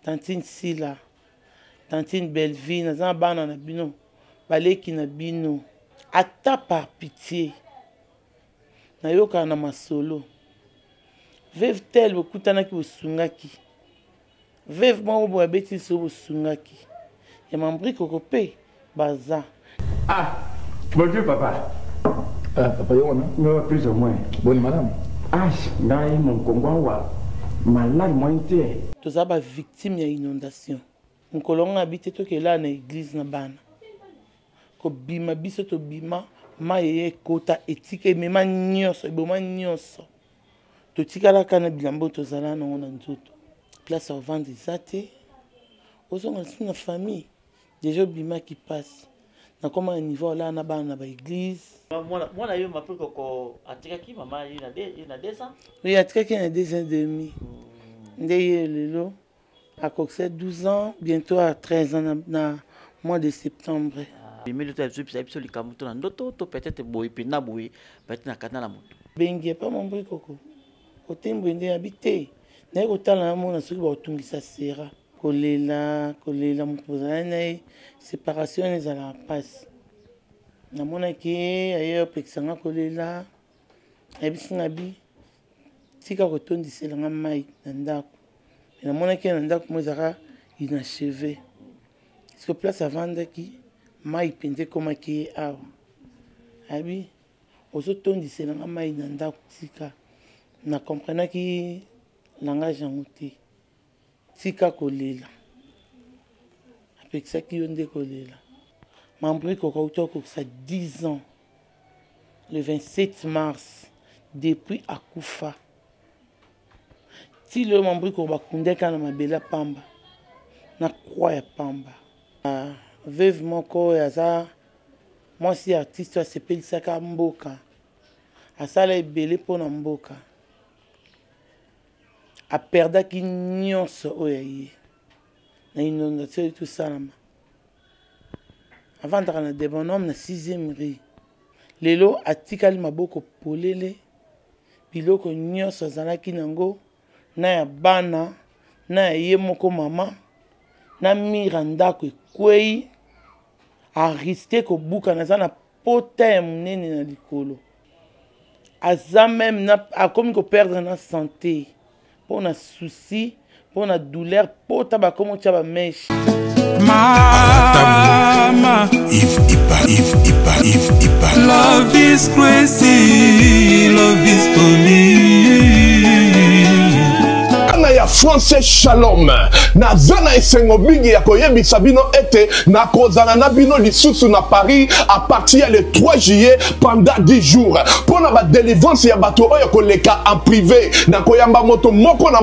Tantine Sila, Tantine Belleville, naza bana na bino, baleki na bino, ata par pitié. Na yoka na masolo. Veuve tel bokutana ki bosungaki. Veuve moko boya beti so bosungaki. Ya mambri kokope baza. Ah, bonjour papa. Papa Yona? Non, plus ou moins. Bonne madame. Ah, naï mon Kongwawa. Malade moins entier. Tous aba victime ya inondation. Nkolonga habite to ke la na église na bana. Ko bima biso to bima maye kota etike mema nyonso, eboma nyonso. To tikala kana bilambo to zala na ngona nzoto. Place à vendre des athées. Aux on a une famille. Déjà bima qui passe. Na comme un niveau là na ba na ba église. Moi là yo m'appelle koko atika ki maman il a 2 ans. Oui, atika ki a 2 ans et demi. Ndeye lelo a coxé 12 ans, bientôt à 13 ans na mois de septembre. Mais le temps je le kamuto na ndoto to peut-être boy pina boy peut-être na kana la moto. Bengi pas mon bruit koko. Otembo ndé habité. Na ko tala na mona soki ba tungisa sera. Kolela mukuzana séparation les à la passe. Na mona ki ayo pexanga kolela. Ebisinga bi tika ko tondisela nga mai na ndako. Na mona ki na ndako mozaka inachevé. Parce que place à vendre qui mai pende koma ki awa. Abi ozo tondisela nga mai na ndako tika. Na comprendre ki langage yango te. Tika kolela. Apekisa ki yonde kolela. Mambri kokauto koksa 10 ans. Le 27 mars. Depuis Akufa. Si le Mambri kokundeka na mabela pamba. Na croix ya pamba. Veuve moko yaza. Moi si artiste wa sepelisaka mboka. Asala ebele pona mboka. A perdaki nyonso oyo ye na inondation tout ça là. Avant d'arriver na de bonhomme na 6e rue. Lelo atikali maboko polele biloko nyonso azalaki nango na ya bana na ye moko mama na miranda ko kwei a risqué ko buka na zana pota ya munene na likolo. Aza même na a comme ko perdre na santé. Pour un souci, pour une douleur, pour tabac comme tu as mèche. Mama, if love is crazy, love is for me. Ya français shalom na zana esengo bigi ya koyebisa bino ete na kozana na bino lisusu na Paris à partir le 3 juillet pendant 10 jours pour na ba délivrance ya bato oyo koleka en privé na koyamba moto moko na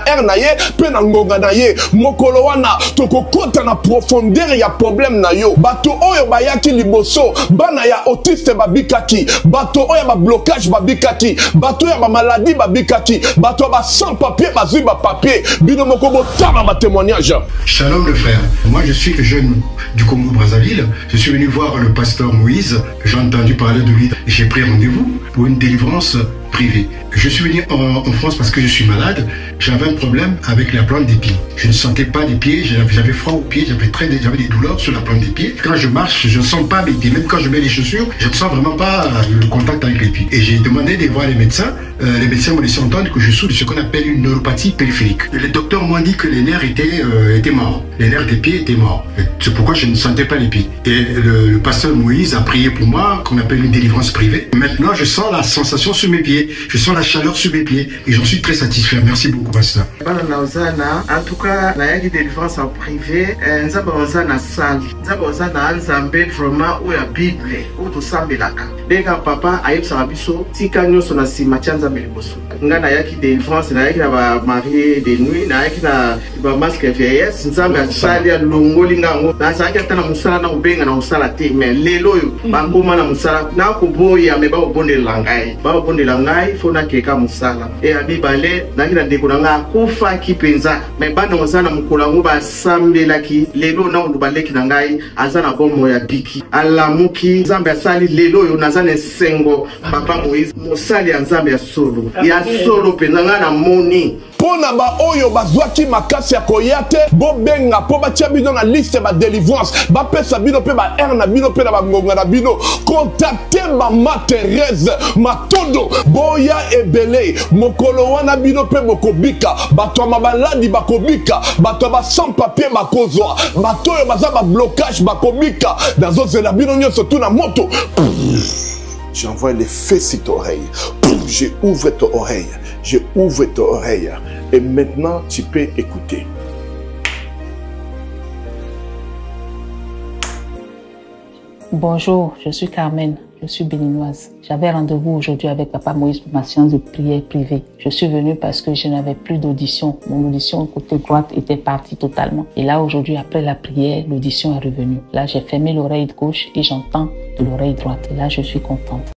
air na ye pe na ngonga na ye mokolo wana tokokota na profondeur ya problème na yo bato oyo bayaki liboso bana ya autiste babikaki bato oyo ba blocage babikaki bato ya ba maladie babikaki bato ba sans papier bazui ba papier bino moko botama ba témoignage. Shalom le frère, moi je suis jeune du Congo Brazzaville, je suis venu voir le pasteur Moïse, j'ai entendu parler de lui, j'ai pris rendez-vous pour une délivrance privée. Je suis venu en France parce que je suis malade, j'avais un problème avec la plante des pieds. Je ne sentais pas les pieds, j'avais froid aux pieds, j'avais des douleurs sur la plante des pieds. Quand je marche, je ne sens pas mes pieds, même quand je mets les chaussures, je ne sens vraiment pas le contact avec les pieds. Et j'ai demandé de voir les médecins m'ont laissé entendre que je souffre de ce qu'on appelle une neuropathie périphérique. Les docteurs m'ont dit que les nerfs étaient morts, les nerfs des pieds étaient morts. C'est pourquoi je ne sentais pas les pieds. Et le pasteur Moïse a prié pour moi, qu'on appelle une délivrance privée. Maintenant, je sens la sensation sur mes pieds, je sens la chaleur sur mes pieds et j'en suis très satisfait. Merci beaucoup, pasteur. En tout cas, la délivrance en privé, nous avons une salle, nous avons un vraiment où la Bible, où tout ça est là. Dès que papa a eu sa biso, si nous sommes na simachanza meliboso. Ngana yaki délivrance, na yaki na ba marié de nuit, na yaki na ba masque vieillesse, nzambe asali ya longoli ngango. Na saki atana musala na ubenga na musala te, mais lelo yo bangoma na musala na ko boya me ba obonde langai. Ba obonde langai fona keka musala. E abi bale na kina ndeko nga kufa kipenza. Me bana musala mukolango ba sambela ki lelo na ulubaleki na ngai azana bomo ya biki. Alamuki nzambe asali lelo yo nazane sengo papa Moïse musali ya nzambe ya solo. Ya solo penza nga na moni. Pona ba oyo bazwaki makasi ya koyate bo benga po batia bino na liste ba délivrance ba pesa bino pe ba air na bino pe na ba ngonga na bino. Contactez Maman Thérèse Matondo boya ebele mokolo wana bino pe bokobika bato mabaladi bakobika bato ba sans papier bakozwa bato oyo baza ba blocage bakobika dazo zela bino nyonso tuna moto. J'envoie les feux sur ton oreille. Je ouvre ton oreille. Je ouvre ton oreille. Et maintenant, tu peux écouter. Bonjour, je suis Carmen. Je suis béninoise. J'avais rendez-vous aujourd'hui avec Papa Moïse pour ma séance de prière privée. Je suis venue parce que je n'avais plus d'audition. Mon audition côté droite était partie totalement. Et là, aujourd'hui, après la prière, l'audition est revenue. Là, j'ai fermé l'oreille gauche et j'entends de l'oreille droite. Et là, je suis contente.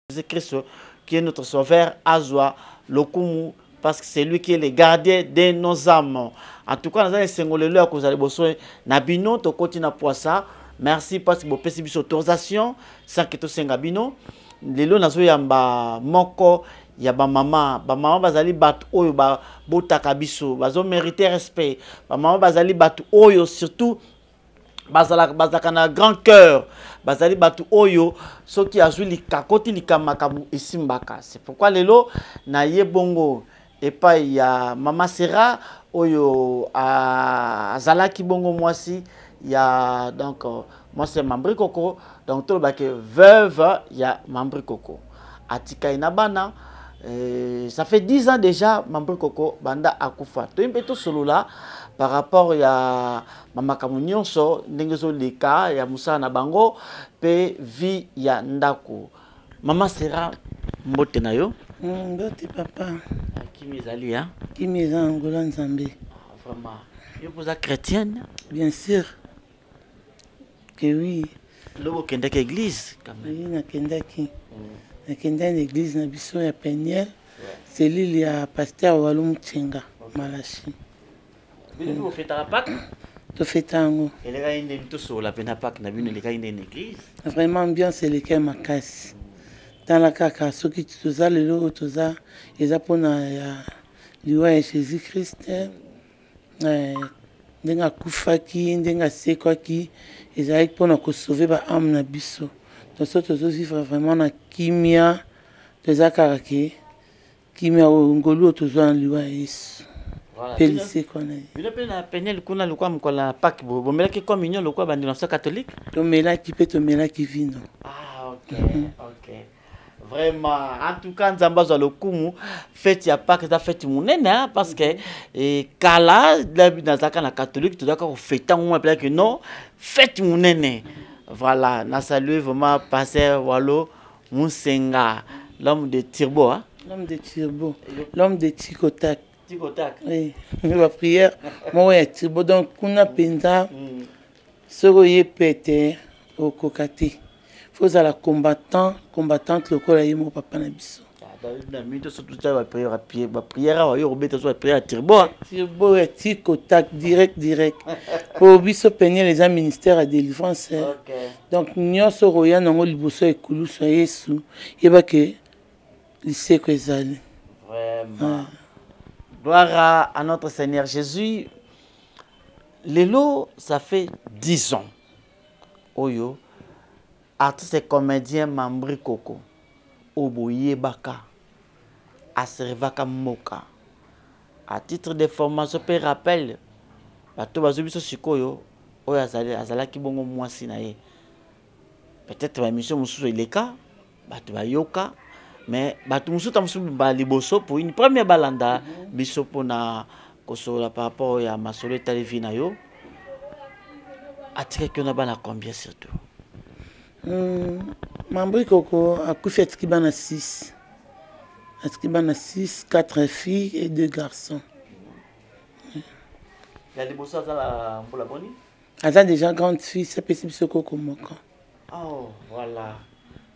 Jésus-Christ, qui est notre sauveur, Azwa, Lokumu, parce que c'est lui qui est le gardien de nos âmes. En tout cas, nous avons essayé à cause de besoin. Nabino, to continue pour ça. Merci parce que vous avez une autorisation. Sans que tu aies bino. Lelo nazo yamba moko yaba maman. Ba maman bazali bat oyo ba botaka biso. Bazo mériter respect. Ba maman bazali bat oyo surtout. Bazaka na grand cœur. Bazali batu oyo so qui azui likakoti likamakamu isimbaka. C'est pourquoi lelo na yebongo et pas ya Mama Sera oyo azalaki bongo mwasi ya donc moi c'est Mambri Coco donc tout le bac veuve ya Mambri Coco atika inabana ça fait 10 ans déjà Mambri Coco banda akufa to imbeto solo là par rapport ya mama kamunyonso ndengezo leka ya musa na bango pe vi ya ndako Mama Sera mbote na yo mbote papa kimizali hein kimiza ngola nzambe vraiment yo vous êtes chrétienne bien sûr que oui lobo kendaki église quand même oui nakendaki nakenda l'église na biso ya Peniel c'est l'île ya pasteur Walum Tchenga Malachi. Vous faites la Pâques? Tu fais tango. Et les gars, ils ont tous la peine à Pâques, ils ont une église. Vraiment bien, c'est le cas ma casse. Dans la caca, ceux qui tous les lots, tous ça, ils apprennent à Jésus-Christ. Denga kufaki, denga sekwaki, ils arrivent pour nous sauver par âme na biso. Donc ça, tous vivre vraiment na kimia, tous ça karaki, kimia au ngolu tous en liwa Yesu. Pélicé qu'on est. Il a peine à peiner le coup là, le quoi, me la Pâques, bon, mais là qui communion, le quoi, bandit catholique. Ton méla qui peut, ton méla qui vit non. Ah ok, ok. Vraiment, en tout cas, nous avons le coup, fête ya Pâques, ça fête mon hein, parce que Kala, dans la catholique, tu dois encore fêter un peu que non, fête mon néné. Voilà, nous saluons vraiment Pasteur Walo Moussenga, l'homme de Tirbo, hein. L'homme de Tirbo, l'homme de Tikotak. Oui, la prière, moi, je donc, on a pensa, ce que pété au cocaté. Faut la combattante, le corps est mon papa Nabiso. Tirbo est Tikotak, direct. Pour biso peigner les ministères à délivrance. Donc, nous sommes royaux, nous sommes liboso et koulou, soyez sous. Il y a que lycée que zali. Vraiment. Gloire à notre Seigneur Jésus. Lelo, ça fait 10 ans. Oyo, artiste et comédien Mambri Coco, Oboye Baka, Aservaka Moka. À titre de formation, je rappelle, bato bazubiso sikoyo, oyo azalaki bongo mwasi na ye. Peut-être ma mission mususu ileka, bato bayoka. Mais tout le liboso pour une première balanda biso pona kosola par rapport à ma solo télévision yo atire que na bana combien surtout Mambri Coco a couffé atiki bana 6 4 filles et 2 garçons. Ya liboso azala mbola boni aza déjà grande fille c'est possible biso Coco moko. Oh voilà,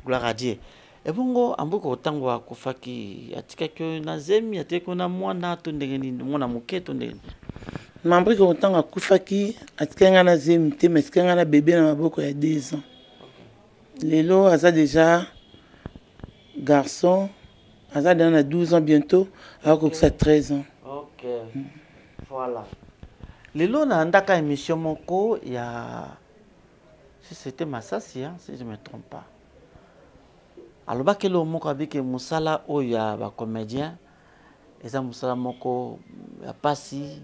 gloire à Dieu. Et bon, en beaucoup de temps, on a fait que na zemi, atiko na mwana tondengeni, mwana muke tondengeni. Mambri ko tanga kufaki, atika na zemi te, mais atika na bébé na maboko ya 2 ans. Lelo aza déjà garçon, Aza dans 12 ans bientôt, alors que ça 13 ans. Ok. Voilà. Les lots dans la émission Moko, il y a. Si c'était Massassi, hein, si je ne me trompe pas. Alors, que le Moko avec Moussala, où il y a un comédien, et ça Moussala Moko, il y a Passi,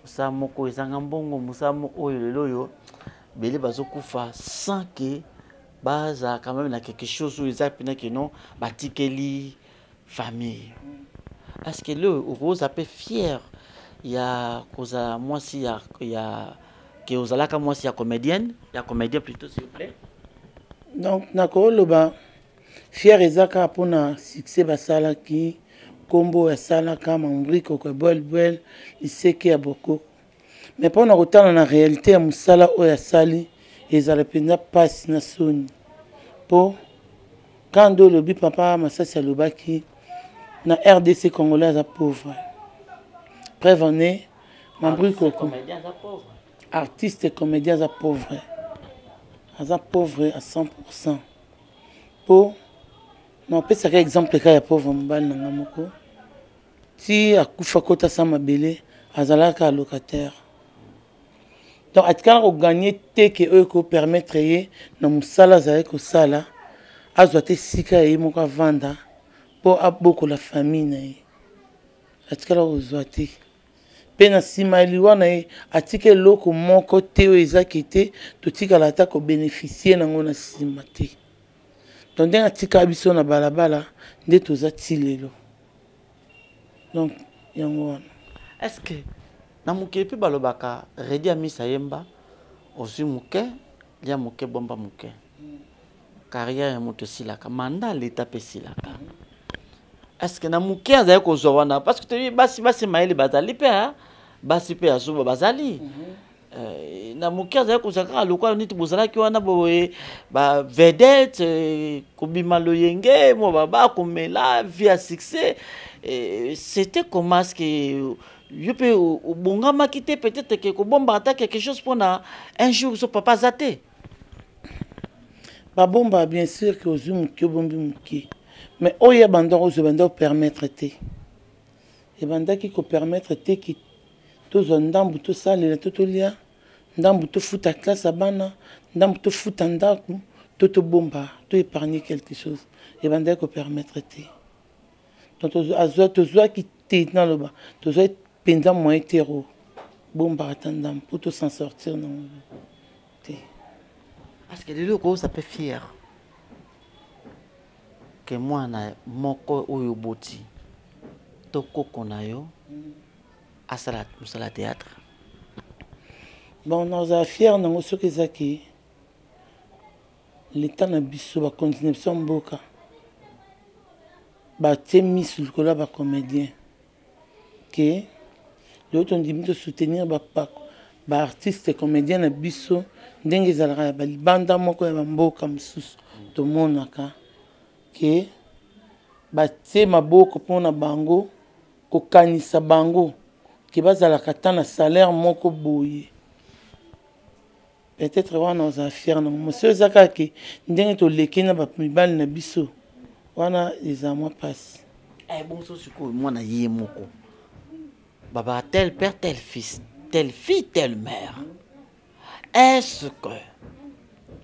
Moussala Moko, et ça Ngambongo, Moussala Moko, et le loyo, Bélé Bazokoufa, sans que. Baza quand même quelque chose où ils appellent que non batikeli famille. Est-ce que le rose a peu fier il y a causa moi si il y a que aux alaka moi si il y a comédienne il y a comédien plutôt s'il vous plaît. Donc nakolo loba fier ezaka pona succès basala ki kombo ya sala kama mbriko ko bol iseke ya boko. Mais pona kotana na réalité ya musala o ya sali ezala penda passe na soni po quand le bi papa Massassi alobaki na RDC congolais à pauvre prévenez mambri koko artiste et comédien à pauvre à 100% po non peut ça exemple ka ya pauvre mbal na ngamoko ti akufa kota sama belé azalaka locataire. Donc, quand on gagne, c'est que eux qui permettent de nous salaire que ça là, à zoter si que mon vendre pour beaucoup la famille. Quand on zoter, pena si maliwa na atike loko mon côté où ils acquitté, tout tika la ta ko bénéficier na ngona simate. Donc, d'un tika biso na balabala, de tous atilelo. Donc, yango. Est-ce que na muke pe balobaka redi amisa yemba osi muke ya muke bomba muke carrière ya moto silaka manda l'état pe silaka est-ce que na muke azaye ko zowana parce que tu basi maeli bazali pe ha basi pe azuba bazali na muke azaye ko zakara lokwa niti bozala ki wana boye ba vedette kobima loyenge mo baba komela via succès c'était comment est-ce que je peux bongama quitter peut-être que bomba attaque quelque chose pour un jour son papa zaté. Ba bomba bien sûr que ozum ki bombi muki. Mais oya bandoro zo bando permettre té. Et banda qui ko permettre té qui to zondambu to sale to lia ndambu to futa classe abana ndambu to futa ndaku to bomba to épargner quelque chose. Et banda ko permettre té. Donc to zo qui té dans le bas. To zo pendant moins hétéro, bon attendant pour tout s'en sortir non. Parce que les locaux ça peut fier que moi na moko oyo boti toko konayo à sala théâtre. Bon nous a fier non ce que zaki l'état na biso ba continuer son boka ba temi sur kola ba comédien que l'autre on dit de soutenir ba artiste comédien na biso ndenge zalaka ba banda moko ya mboka msusu to monaka que ba te maboko pona bango ko kanisa bango que bazalaka tana salaire moko boye peut-être wana on a fier non monsieur zakaki ndenge to lekina ba mibali na biso wana les amours passent bon so siko moi na yé moko baba tel père, tel fils, telle fille, telle mère. Est-ce que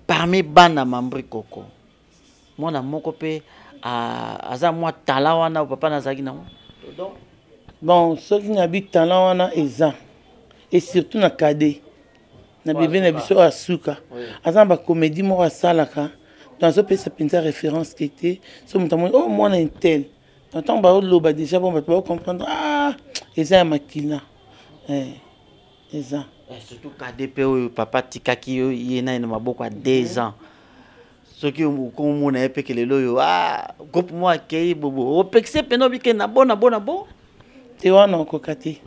parmi bana mambri koko, moi na moko pe aza moi talawana ou papa nazaki na bon ceux qui habitent talawana eza et surtout na kade na bébé na biso asuka aza ba comédie mo asalaka dans ce pays ça pinta référence qui était so mutamoni oh moi na intel. Tant que l'eau déjà bon va comprendre ah ils ont maquina ils ont surtout KDP papa tikaki yena na maboko à 2 ans ce qui comme on a que les loyo ah groupe moi kei bobo opexé peno bike na bon te wana kokati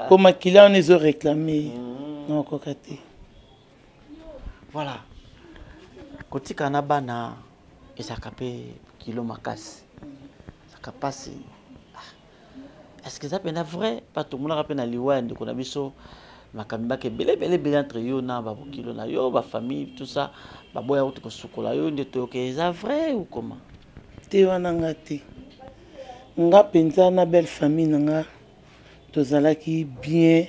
comme maquila on les a réclamé non kokati voilà kotika na bana esakape kilo makasi capacité. Est-ce que ça peut être vrai? Pas tout le monde a peine à l'Iwan, de Konabiso, ma camba qui est belle entre eux, na babokilo na yo, ma famille, tout ça, baboya ou tout ce qu'on a eu, de tout, c'est vrai ou comment? Te wanangati. nga penza na belle famille nga tozalaki bien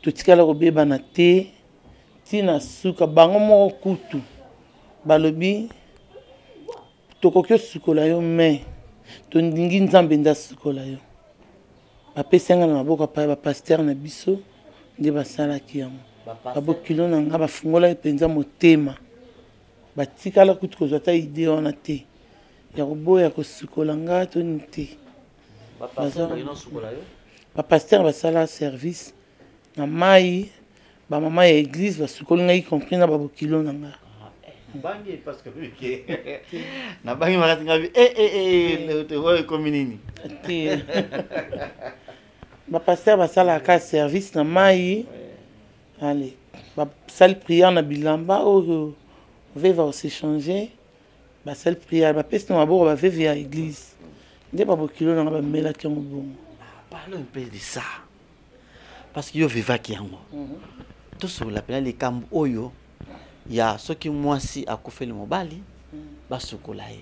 totikala kobeba na te tina suka bango moko kutu balobi tokoki osukola yo me tondingi nzambe nde asukola yo bapesi nga na maboko apaya bapaster na biso nde basalaki yango babokilo na nga bafungolaki mpenza motema batikala kutu kozwa ata ide wana te ya koboya kosukola nga toni te bapaster basala service na mai bamama ya église basukoli ngai compris na babokilo na nga bangi parce que na bangi makati ngabi le komi nini bapaster basalaka service na mai allez basali prière na bilamba oyo veve aosechange basali prière bapesi na maboko baveve ya église nde babokilo nanga bamelaki yango bongo. Parlons un peu de ça parce que yo vivaki yango tosobola pena likambo oyo ya soki mwasi akufeli mobali basukola ye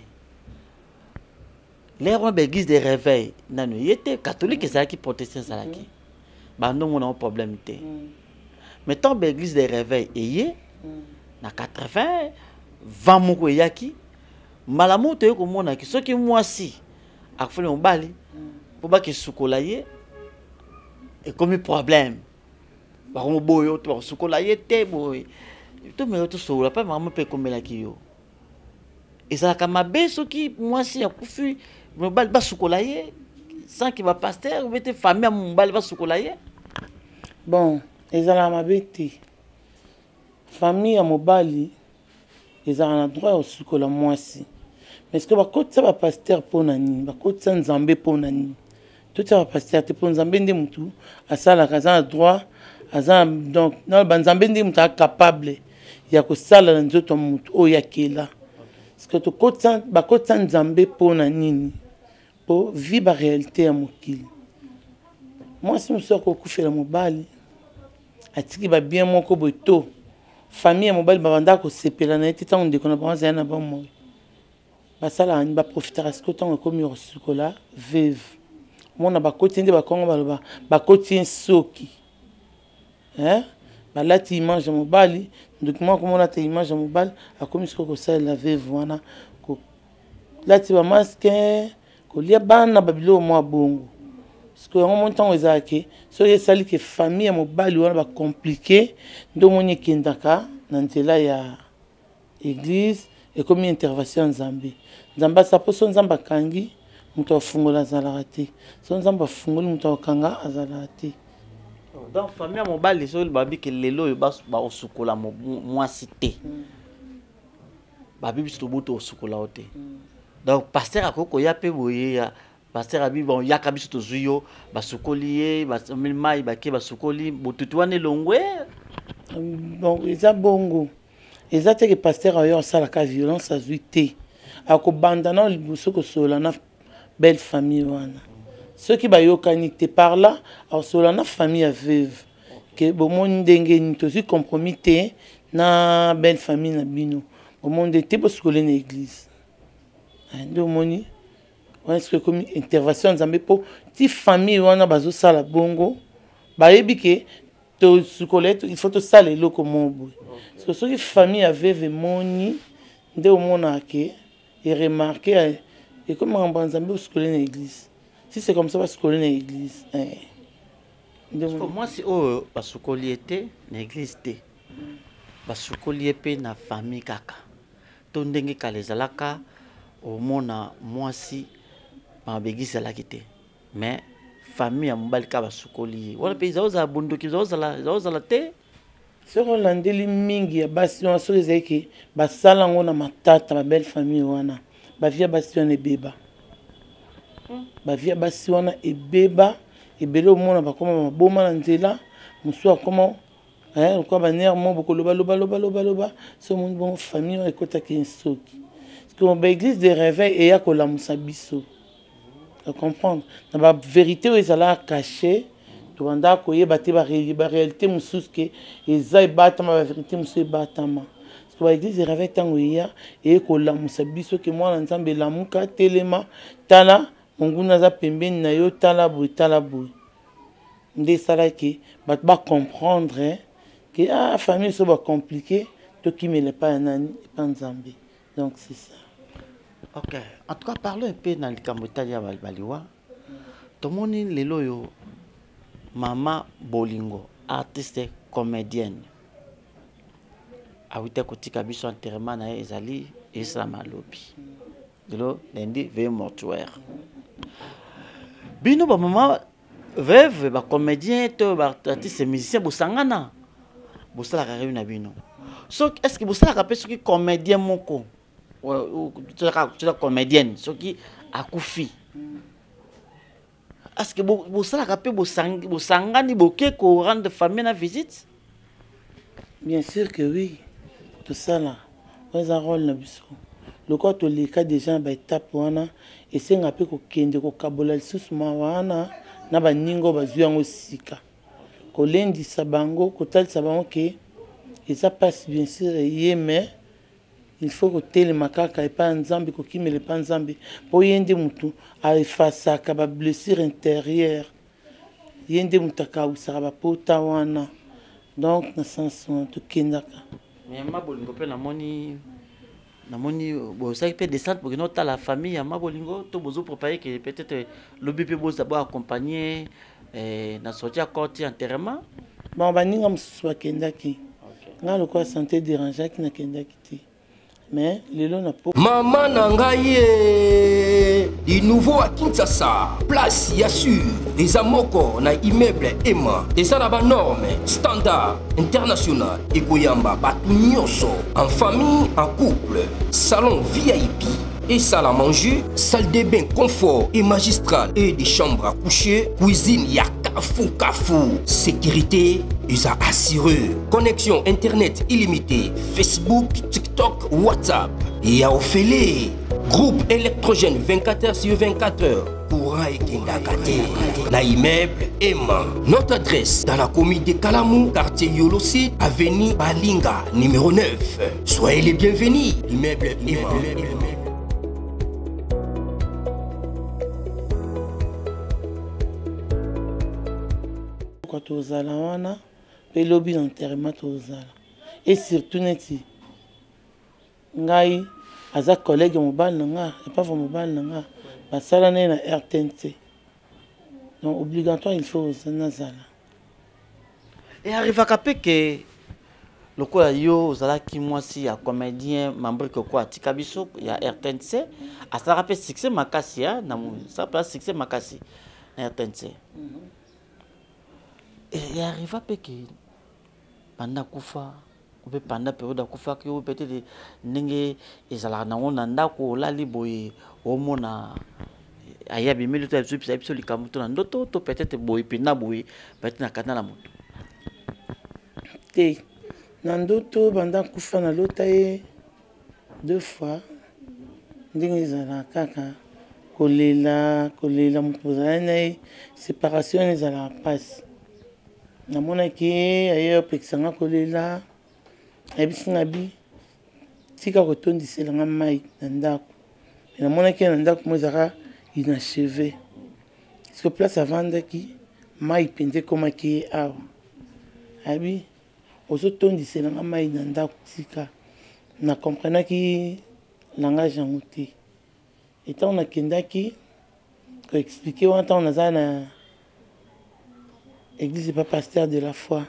lero wana baéglise de réveil nano ye te catholique ezalaki protestant ezalaki bandongo na problème te mais tant baéglise de réveil eye na 80 20 moko eyaki malamu toye komonaki soki mwasi akufeli mobali po bakisukola ye ekomi problème bakomo boyo to basukola ye te boye to me to sola pa mama pe komelaki yo ezalaka mabe soki mwasi akufi mobali basukola ye sans que ba pasteur ou te famille mobali basukola ye bon ezalaka mabe te famille ya mobali ezalaka na droit ya kosukola mwasi mais ce que bakotisa bapasteur mpo na nini bakotisa nzambe mpo na nini totisa bapasteur te mpo nzambe nde mutu asalaka aza na droit aza donc na banzambe nde mutu acapable ya kosala na nzoto ya mutu oyo akela parce que bakotisa nzambe mpo na nini mpo vi baréalité ya mokili mwasi mosusu akokufela mobali atiki babien moko boye to famille ya mobali babanda kosepela na ye te ntango ndeko na bango azali na bamoyo basalaka nini baprofitaka siko ntango ekomi ya kosukola veve mona bakoti nde bakongo baloba bakoti ye soki balati image ya mobali document komona te image ya mobali akomi siko kosalela veve wana kolati bamaske kolia bana babilo mwa bongo siko yango mo ntango ezalaki soki esali ke famille ya mobali wana bacomplike nde omoni ekendaka na nzela ya église ekomi intervention ya nzambe nzambe asa mpo so nzambe akangi moto afungola azalaka te so nzambe afungoli moto akanga azalaka te. Donc famille ya mobali so babi ke lelo oyo baosukola mwasi te babi biso tobuto osukola o te donc pasteur akoko ya mpe boye ya pasteur abi bon yaka biso tozwi yo basukoli ye mai bake basukoli botutu wana elongwe bon eza bongo eza te ke pasteur oyo asalaka violence azwi te akobanda na liboso kosola na belle famille wana soki bayokani te par là akosola na famille ya veuve ke bomoni ndenge nini tozwi compromis te na belle famille na bino bomoni te bosukole na église nde omoni wana soki ekomi intervention nzambe mpo ti famille wana bazosala bongo bayebi ke tosukola il faut tosala eloko moko boye parce que soki famille ya veuve emoni nde omonaka ke eremarke ekomi makambo ya nzambe osukole na église. Si c'est comme ça, parce qu'on est dans l'église. Moi, si oh, basukoli était dans l'église, basukoli était dans la famille kaka. Tondenge kalezalaka au mona moi si ma l'église la quitté. Mais famille a mobali ka basukoli. Wala pays za bunduki za la te. Soko landeli mingi ya basi on so ezeki basala ngona matata ba belle famille wana. Ba via basi on ebeba. Bavia basi wana ebeba ebele omona bakoma maboma na nzela musu akoma kwa baner mo boko loba so mon bon famille wana ekotaki nsoki parce que ba église de réveil eya kolamusa biso à comprendre na ba vérité oyo ezala caché tobanda koyeba te ba réalité mususu ke eza ebatama ba vérité mususu ebatama parce que ba église de réveil tango eya ekolamusa biso ke mwana nzambe lamuka telema tala monguna za pembeni na yo tala boye nde salaki bato ba comprendre que ah famille so ba compliqué to kimele pa nani pa nzambe. Donc c'est ça. OK, en tout cas parlons un peu dans le Cambodia ya baliwa. Tomoni lelo yo Mama Bolingo, artiste comédienne. Awite kotika biso enterrement na ezali Islam alobi. Lelo lundi veille mortuaire. Bino ba mama veuve ba comédien to ba artiste musicien bosangana. Bosala ka na bino. So est-ce que bosala ka pe soki comédien moko ou tu la comédienne soki akufi. Est-ce que vous savez que vous sangani boké ko rendre famille na visite? Bien sûr que oui. Tout ça là, vous avez un rôle na biso. Le cas to les cas des gens ba étape wana et c'est un peu ko kende ko kabola lisusu ma wana na ba ningo ba zuyango sika. Ko lendi sabango ko tal sabango que et ça passe bien sûr mais il faut que tel makaka et pas nzambe ko kimele pas nzambe po yende mutu a effacer ka ba blessure intérieure yende mutaka usara ba pota wana donc na sens to kendaka. Mais ma bolingo pe na moni bo ça peut descendre pour que notre la famille ma bolingo to bozo préparer que peut-être le bébé bozo d'abord accompagner na sortie à côté enterrement. Bon baninga msusu kendaki. Na le quoi santé dérangeant qui na kendaki ti. Mais les lots n'a pas. Maman Nangaye, du nouveau à Kinshasa, place Yassur, des amoko na immeuble Emma, des arabes normes, standard, international, et Goyamba, Batunyoso, en famille, en couple, salon VIP. Et salle à manger, salle de bain confort et magistral et des chambres à coucher, cuisine ya kafou, sécurité ils a assuré, connexion internet illimitée, Facebook, TikTok, WhatsApp et à Ophélie, groupe électrogène 24h/24h pour Kindakate, na immeuble Emma. Notre adresse dans la commune de Kalamou, quartier Yolosid, avenue Balinga, numéro 9. Soyez les bienvenus, immeuble Emma. Tozala wana pe lobi d'enterrement tozala et surtout neti ngai aza collègue mobile nanga et pas mobile nanga basala na RTNC donc obligatoire il faut nazala et arrive à caper que le quoi yo zala ki moi si a comédien membre que quoi tika biso ya RTNC a ça rappelle succès makasi ya na ça place succès makasi na RTNC. Et arrive à que pendant kufa ou pendant période kufa que peut-être ninge ezala na ona ndako la liboye o mona aya bi mili to episode likamuto na ndoto to peut-être boye pina boye peut-être na kana la moto te na ndoto banda kufa na lota ye 2 fois ndinge ezala kaka kolela mupozana na séparation ezala passe. Namona ki ayo pekisanga kolela abisinga bi tika kotondisela nga mai na ndako namona ki na ndako mozaka inachevé parce que place avandaki mai penze komaki awa abi ozotondisela nga mai na ndako tika na comprenaki langage yango te etant nakendaki ko expliquer wana ntango naza na Église pas pasteur de la foi.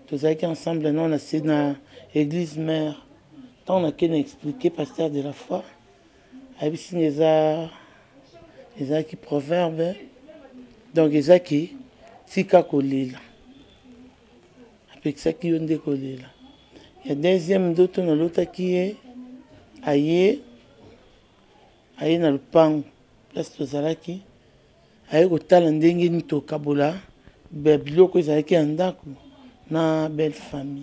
Tous avec ensemble, nous on a essayé dans l'église mère. Tant on a qu'à expliquer pasteur de la foi. Avec les qui proverbe. Donc les qui tika kolela. Avec ça qui ont décollé là. Il y a deuxième d'autres dans l'autre qui est aïe dans le pan place tozalaki aïe au talent ndenge ni to kabola. Biloko ezalaki andako na belle famille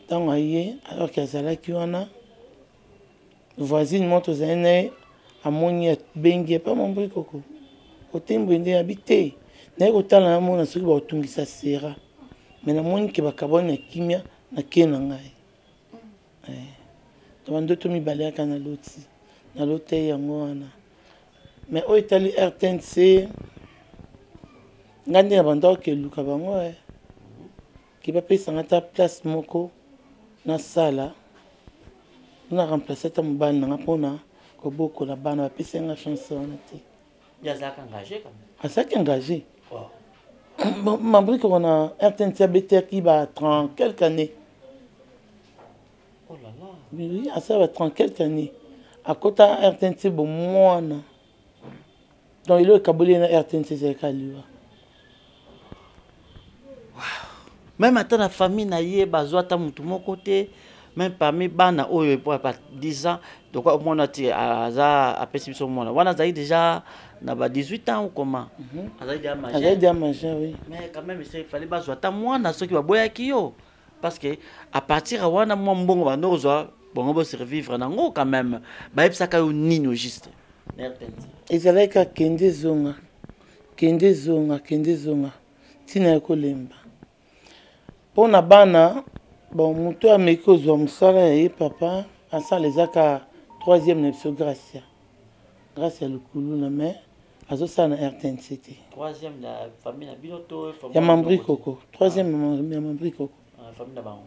ntango aye alors que azalaki wana voisine mo tozali na ye amoni abengi epa mambri koko otembo nde yabi te naye kotala namona soki baotungisa sera me namoni ke bakaboni ya kimia na ke na ngai to bandoto mibale yaka na loti yango wana mais oyo etali RTNC nga nde na bandako keluka bango ki bapesanga ata place moko na sala na remplace ata mobali nanga mpona kobokola bana bapesanga chance wana te azalaki engagé mambrike kona RTNC abetaki ba 30 quelques années. Oui, ça va 30 quelques années. À côté RTNC, bon, moi, donc il est kabulé na RTNC, c'est Kaliwa. Même à la famille, naïe, bazoa ta mutu mon côté, même parmi bana, oh, pour pas 10 ans, donc au moins à ça, à perception mon, on a déjà n'a 18 ans ou comment? déjà majeur, oui. Mais quand même, il fallait bazoa ta moi, na ceux qui va boire qui yo, parce que à partir à wana moi bon, on doit bon, on va survivre nango quand même. Bah, ça ka nino juste. Ils allaient qu'à kende zonga, tina kolemba. Pour na bana, bon, muto ameko zo musala et papa, asa les aka 3e nepso Gracia. Gracia le koulou na mais azo sa na RTNC. 3e la famille na binoto, ya Mambri Koko. 3e ya Mambri Koko. Famille na bango.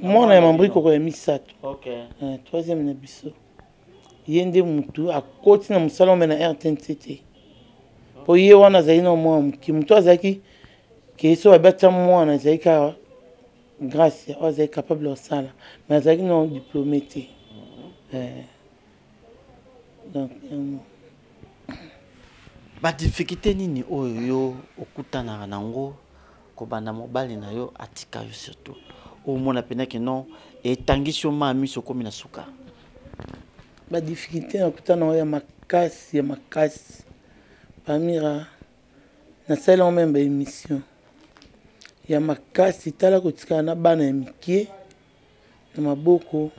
Moi na Mambri Koko ya misato. OK. 3e na biso. Yende mutu akoti na musala na RTNC. Po ye wana zai na mo ki mutu azaki que ça va battre moi na zaika grâce à eux capable de ça mais zaika non diplômé donc ba difficulté nini oyo okutana nango ko bana mobali na yo atika yo surtout au mona pena que non et tangisho mami sokomi na suka ba difficulté okutana ya makasi pamira na sala on même émission ya makasi tala kotika na bana ya mikie na maboko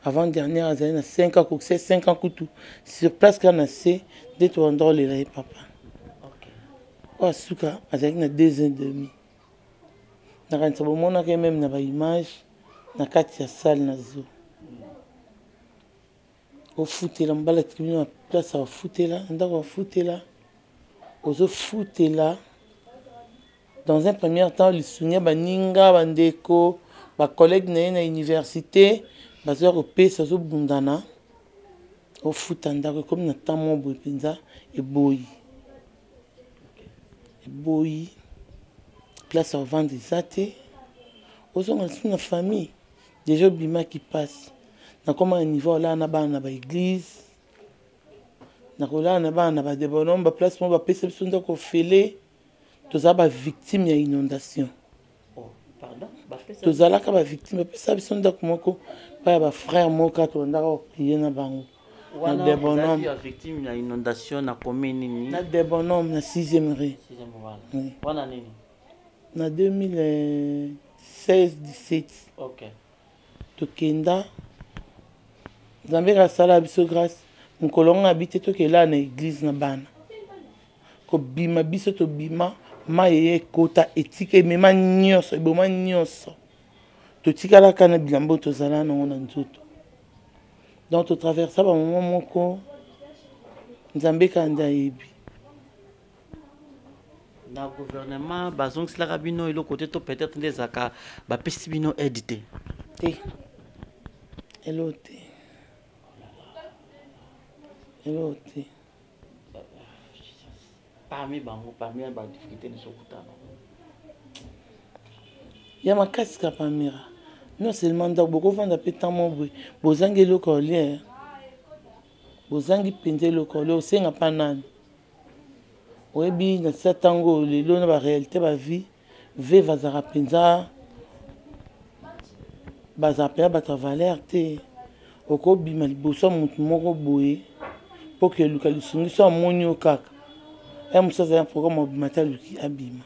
avant dernière azali na 5 ans ko 5 ans kutu sur place kana se de to ndole la papa. OK. Wa suka azali na 2 ans et demi. Na kanisa bomona ke même na ba image na kati ya salle na zo. Au footela mbala tribune place au footela ndako footela ozo footela. Dans un premier temps, les souvenirs baninga bandeko, ba collègues na université, bazor au pesa zo bundana au futanda comme na tamo boy penza et boy place au vent des athées aux on une famille déjà bima qui passe na comme un niveau là na ba église na kola na ba de bonhomme ba place mo ba pesa biso ko fele. Tous les victimes de l'inondation. Oh, pardon? Tous les victimes, ça ils sont d'accord pas les frères moka to ndako prier na bango. Na des bonhommes victimes de l'inondation na commune na des bonhommes na 6e rue. 6e voilà. Wana nini? Na 2016-17. OK. To kenda Zambé sala biso grâce nkolonga habite to kela na église na bana. Ko bima biso to bima maye kota etike mema nyonso eboma nyonso totikala kana bilambo tozala nango na nzoto donc to traversa ba moment moko nzambe kanda yebi na gouvernement bazong sila kabino ilo côté to peut-être des aka ba pesi bino édité elote parmi les difficultés de ce côté. Il y a ma casque à Pamira. Non seulement beaucoup de gens qui ont bozangi local, bozangi pente local, au sein de Panan. Oebi na satango lelo na ba réalité ba vie, ve vazara penza, bazapea ba travailler te. Oko bima liboso mutu moko boye, pour que le kalisungi soit monio kaka. Et moi, c'est un programme qui abîme.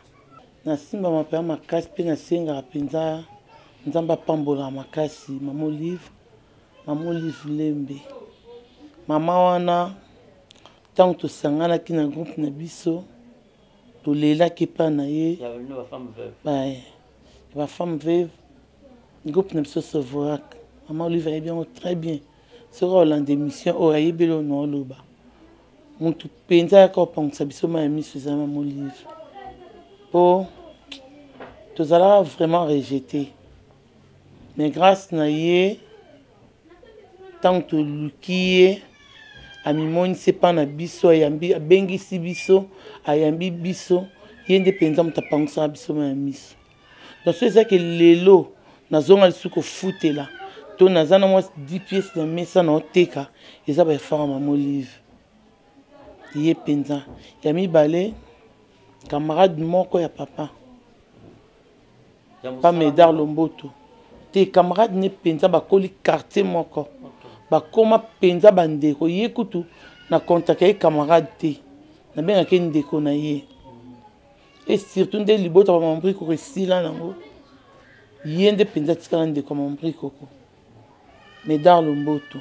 Na simba mapea makasi pe na senga penza nzamba pambola makasi mama Olive lembe mama wana tant to sangana ki na groupe na biso to lela ki pa na ye ba femme veuve groupe na biso Sovorak mama Olive est bien très bien sera Hollande émission o ayebelo no loba mutu penza ya kopangisa biso ma miso za ma livre po tozala vraiment rejeté mais grâce na ye tant to lukiye amimoni sepa na biso ayambi abengisi biso ayambi biso yende penza mutapangisa biso ma miso donc c'est ça que lelo nazonga lisuko futela to nazana moi 10 pièces de mesa na oteka eza ba fara ma livre ye penza ya mibale camarade moko ya papa pas Médard Lomboto te camarade ne penza bakoli quartier moko bakoma penza bandeko ye kutu na contacter ye camarade te na benga ke ndeko na ye et surtout nde libota ba mambri ko resila nango ye nde penza tikala ndeko mambri koko Médard Lomboto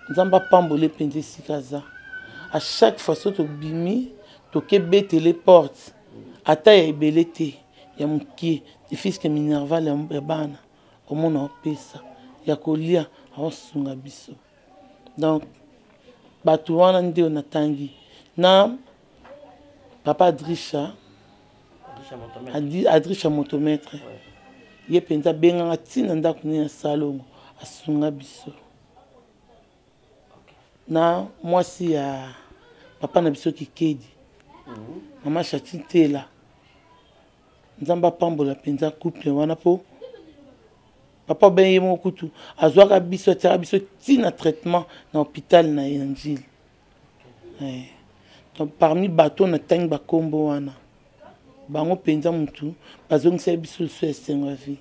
nzamba pambole penza sikaza à chaque fois que bimi to ke betele porte ata ya ebelete ya mukie de fils que Minerva ya bana au mona pesa ya kolia asunga biso donc batu wana ndio natangi na papa Adrisha motomètre ye penza benga tina ndako ni salongo asunga biso na mwasi ya papa na biso kikedi mama Chatitela nzamba pambola penza couple wana po papa ben yemo kutu azwaka biso tira biso tina traitement na hôpital na Angile donc parmi bateau na tangi ba kombo wana bango penza mutu bazongisa biso so esenga vie.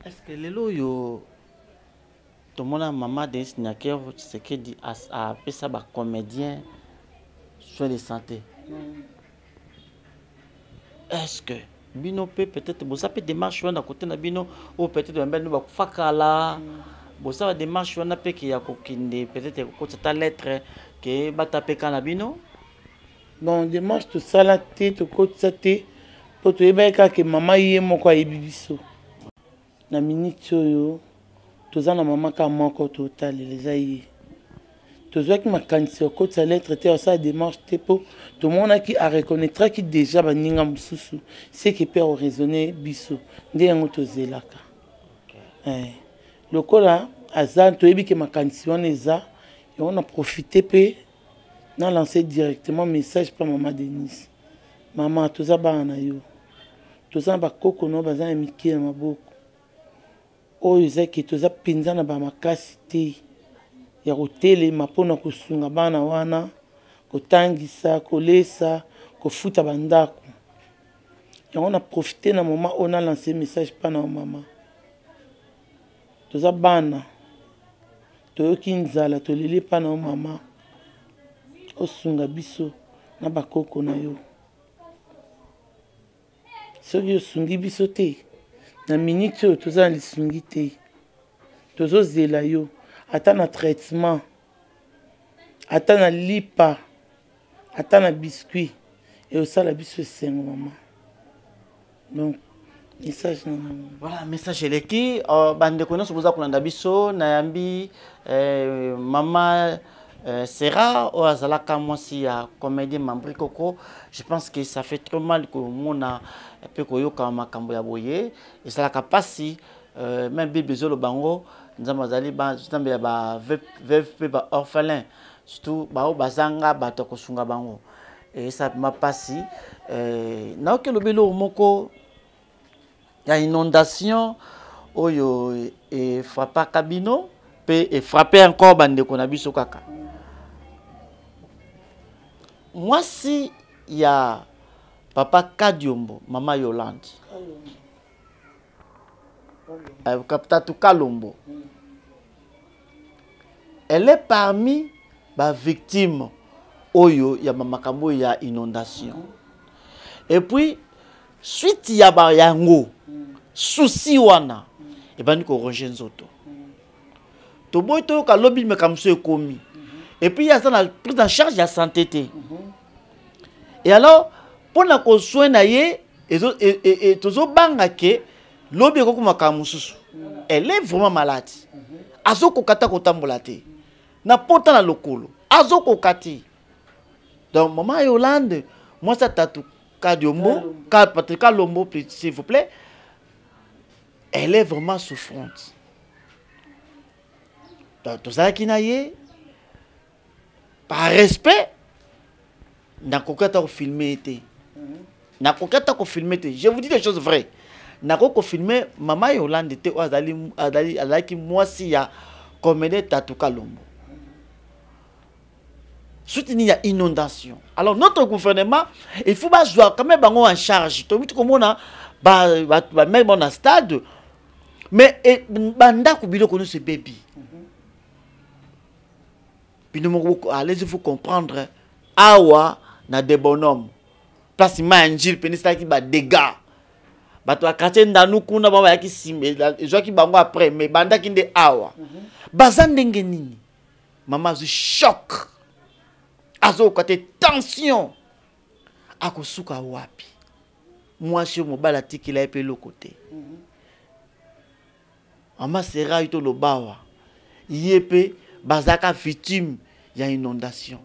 Est-ce que lelo yo tomona maman de signature ce que dit à pesa ba comédien soins de santé. Est-ce que bino peut-être bosa peut démarche wana côté na bino ou peut-être mbele no ba fakala bosa démarche wana pe ki ya kokinde peut-être ko ta lettre que batape kana bino bon démarche to sala te to kotsa te po to yebeka ke mama ye moko ayebi biso na minute oyo tozana mama ka moko total les aïe tozwaki makanisi okotsa lettre te sa démarche te po tout le monde qui a reconnaîtra qui déjà baninga mususu c'est qui peut raisonner biso nde yango tozelaka lokola azan toyebi ke makanisi wana eza et on a profité pe na lancer directement message pour maman Denise maman toza bana yo toza ba koko no bazana miki na maboko oyo ezaki toza penza na ba makasi te ya kotelema mpona kosunga bana wana kotangisa kolesa kofuta bandako yango na profité na moment on a lancé message pa na mama toza bana toyoki nzala toleli pa na mama osunga biso na bakoko na yo soki osungi biso te na minute oyo toza na lisungi te tozozela yo ata na traitement ata na lipa ata na biscuit et osala biso esengo mama donc message na mama voilà message eleki bandeko nyonso boza kolanda biso nayambi mama Sera ou azalaka mwasi ya comédien Mambri Koko. Je pense que ça fait trop mal que mona pe koyoka makambo ya boye et ça la capacité même bébé zolo bango nzamba zali ba nzamba ya ba veuve ba orphelin surtout ba bazanga ba to kosunga bango et ça m'a passé na que le belo moko ya inondation oyo et frappa cabino pe et frapper encore bande ko na biso kaka. Moi si il y a papa Kadiombo, maman Yolande. Kapitatu Kalombo. Elle est parmi les victimes oyo ya mamakambo ya inondation. Et puis suite ya ba yango souci wana et ben ko ronger nzoto. To boy to ka lobby me kamso ekomi. Et puis il y a ça la prise en charge de la santé. Et alors pour la soigner et tozo banga ke lobby ko makamu susu. Elle est vraiment malade. Azoko kata ko tambola te. Na pota na lokolo. Azoko kati. Donc, maman Yolande, moi, ça t'a tout cas d'Yombo, cas Lombo, s'il vous plaît, elle est vraiment souffrante. Donc, tout ça qui n'a eu, par respect, n'a qu'à filmer. N'a qu'à filmer. Je vous dis des choses vraies. N'a qu'à filmer, maman Yolande était au Azali, qui moi, si y a comédie Tatouka Lombo. Surtout il y a inondation. Alors notre gouvernement, il faut jouer quand même en charge. Tout le monde a même en stade. Mais banda kubilo kono ce bébé. Puis nous allez vous comprendre. Awa na des bonhommes. Place manjil penista qui ba dégâts. Bato akache ndanu kuna baba yaki simé. Jo ki bango après mais banda ki nde awa. Bazandenge nini. Maman zu choc. Azo côté tension. Akosuka wapi. Moi chez mon balati qui l'a épé le côté. Maman sera ito lo bawa. Yépé bazaka victime il y a inondation.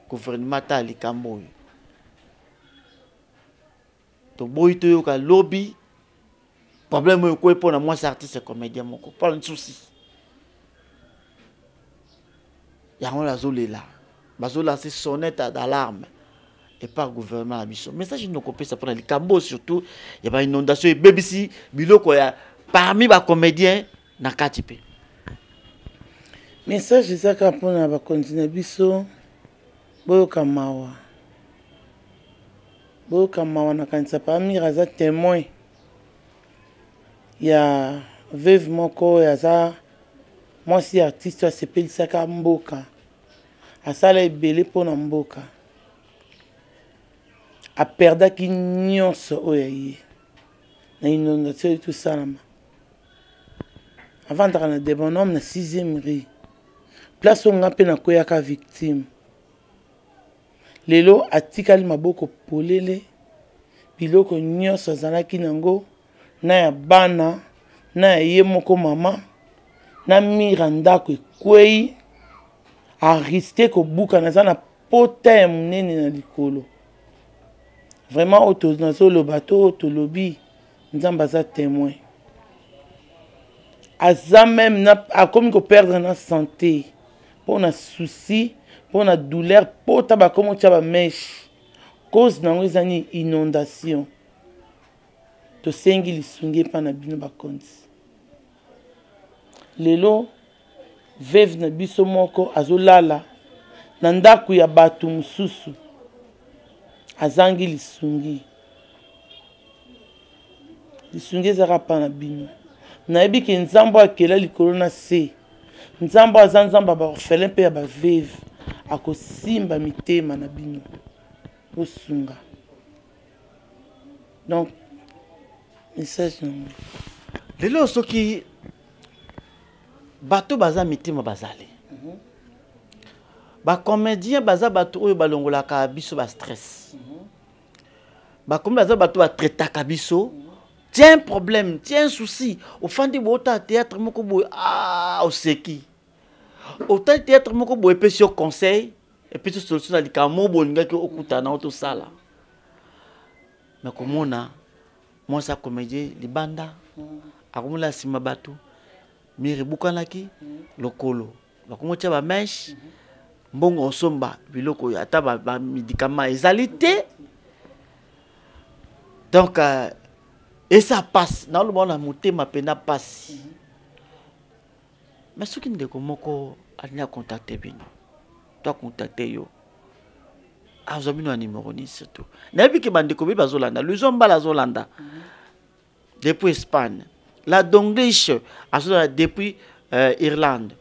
Gouvernement ta likambo. To boy to yo ka lobby. Problème yo ko pour moi c'est artiste comédien moko. Pas un souci. Ya on la zolela. Bazola c'est sonnette d'alarme et par gouvernement à biso. Mais ça je ne copie ça pour les Cambo surtout, il y a pas inondation et BBC biloko ya parmi les comédiens na katipe. Message ça ka pona ba continuer biso boyo kamawa. Boyo kamawa na kanisa parmi raza témoin. Il y a veuve moko ya za moi si artiste s'appelle Saka Mboka. Asala ebele pona mboka a perdaki nyonso oyo ye na inondation tout salama avant d'arriver na des bonhommes na 6e rue place on ngape na koyaka victime lelo atikali maboko polele biloko nyonso azalaki nango na ya bana na ya ye moko mama na mira ndako ekwei a risqué que bouka na zana pota munene na likolo vraiment auto nazo le bateau auto lobby nzamba za témoin aza même na a comme ko perdre na santé pour na souci pour na douleur pota ba comme tia ba mèche cause na ngezani inondation to sengi lisungi pa na bino ba konti lelo veuve na biso moko azolala na ndako ya bato mususu azangi lisungi ezaka pa na bino nayebi ke nzambo akela likolo na se nzambo aza nzambo ba orphelin mpe ya baveuve akosimba mitema na bino osunga donc message nango lelo soki bato baza mitema bazali ba comédien baza bato oyo balongolaka biso ba stress ba comédien baza bato ba traitaka biso tiens problème tiens souci au fandi bota théâtre moko boy oseki autant théâtre moko boy pe sur conseil et puis solution na likamo bolinga ki okuta na auto sala mais komona moi ça comédien libanda akomula sima bato mire bukanaki lokolo bakomotia ba mèche mbongo osomba biloko ata ba médicament ezalité donc et ça passe dans le monde monter ma pena passe mais ce qui ndeko moko anya contacter bino toi contacter yo azobino numéro ni surtout na biki bandeko bi bazolanda le zomba la zolanda depuis Espagne la d'English depuis Irlande.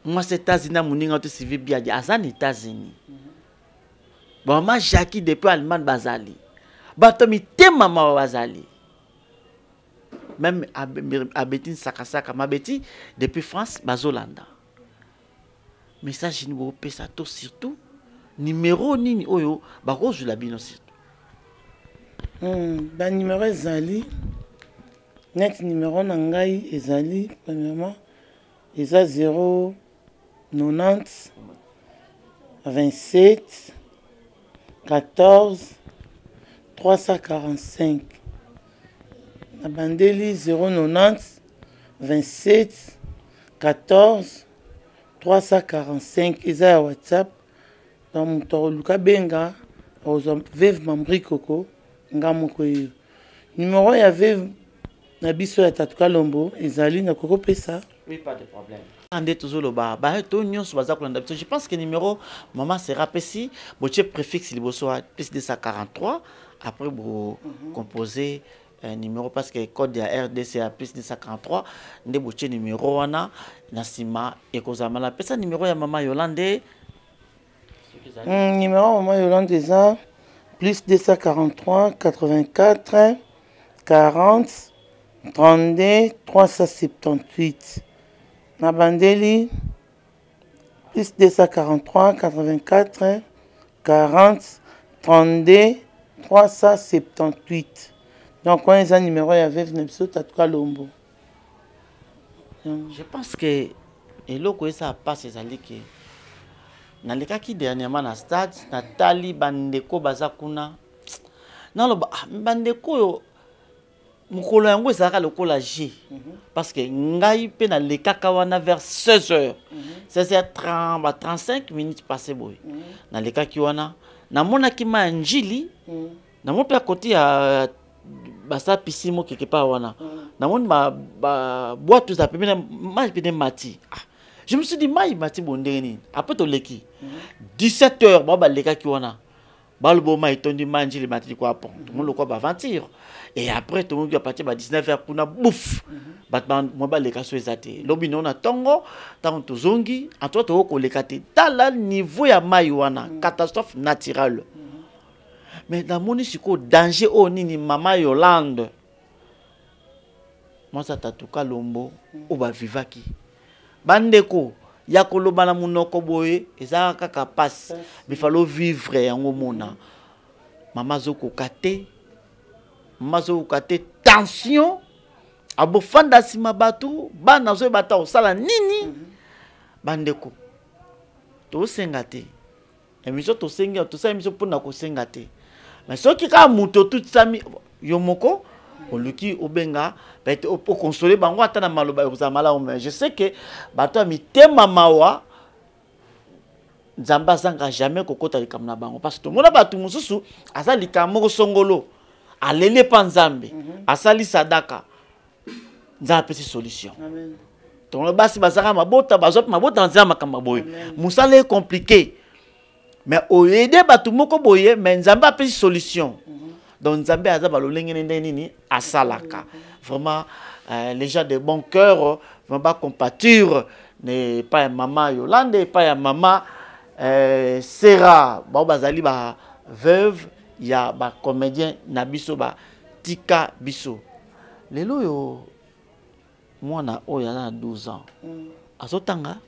Moi, c'est États-Unis, mon ingénieur civil bien dit, aux États-Unis. Bon, moi, Jackie depuis Allemagne, Bazali. Batomi, t'es maman Bazali. Même à Betty Sakasaka, ma Betty, depuis France, Bazolanda. Mais ça, je ne veux pas ça tout surtout. Numéro ni oyo, bako je la bino surtout. Ba numéro Zali. Net numéro nangai ezali premièrement eza 090 27 14 345. Na bandeli 090 27 14 345. Eza ya WhatsApp. Dans mon toro Luka Benga, aux Veuve Mambri Coco, Ngamoko. Numéro ya Veuve Nabiso ya Tatuka Lombo, Ezali na Coco Pesa. Oui, pas de problème. Ande toujours le bas. Je pense que le numéro maman sera précis. Boche préfixe liboso plus 243. Après vous composez un numéro parce que code de RDC à plus 243. Nde boche numéro wana nasima ekozama la pesa numéro ya maman Yolande. Numéro maman Yolande eza plus 243 84 40 32 378. Nabandeli plus 243 84 40 32 378. Donc on est un numéro ya Veuve Nabiso Tatuka Lombo. Je pense que et loko ça passe ezali que na lekaki dernièrement na stade Nathalie bandeko bazakuna na lo bandeko yo mukolo yango ezaka lokola J parce que ngai pe na lekaka wana vers 16h 16h30 ba 35 minutes passé boy na lekaki wana na monaki ma njili na mon père côté ya basa pisimo quelque part wana na mon ba boîte tout ça pe na mati. Je me suis dit mati bondeni après to leki 17h ba lekaki wana balbo ma etondi manjili mati quoi pont mon le quoi ba aventure. Et après, tout le monde a parti à 19h pour une bouffe. Moi, les cas sont exatés. L'obino na tongo, tant que zongi, en toi, tu as collègué. Dans le niveau ya maïwana, catastrophe naturelle. Mais dans mon isiko, danger au nini maman Yolande. Moi, ça t'a tout cas lombo, ou ba vivaki. Bandeko, yakolo bana munoko boye, ezaka kaka passe. Mais fallo vivre yango mona. Maman zoko kate. Mazo kate tension abo fanda sima batu bana zo bata osala nini bandeko to sengate emission to senga to sa emission pona ko sengate mais soki ka muto tout sami yomoko oluki obenga peut au consoler bango atana maloba kozamala mais je sais que bato mi tema mawa nzamba sanga jamais kokota likamna bango parce que mona batu mususu asa likamo songolo alele panzambe asali sadaka nza pesi solution amen donc basi basaka mabota bazop mabota nza makamba boye musala est compliqué mais oyede batu moko boye mais nzamba pesi solution donc nzambe aza balolenge nini asalaka vraiment les gens de bon cœur vont pas compatir ne pas maman Yolande pas ya maman Sera ba bazali ba veuve ya ba comédien na biso ba tika biso lelo yo mwana oyo na 12 ans azotanga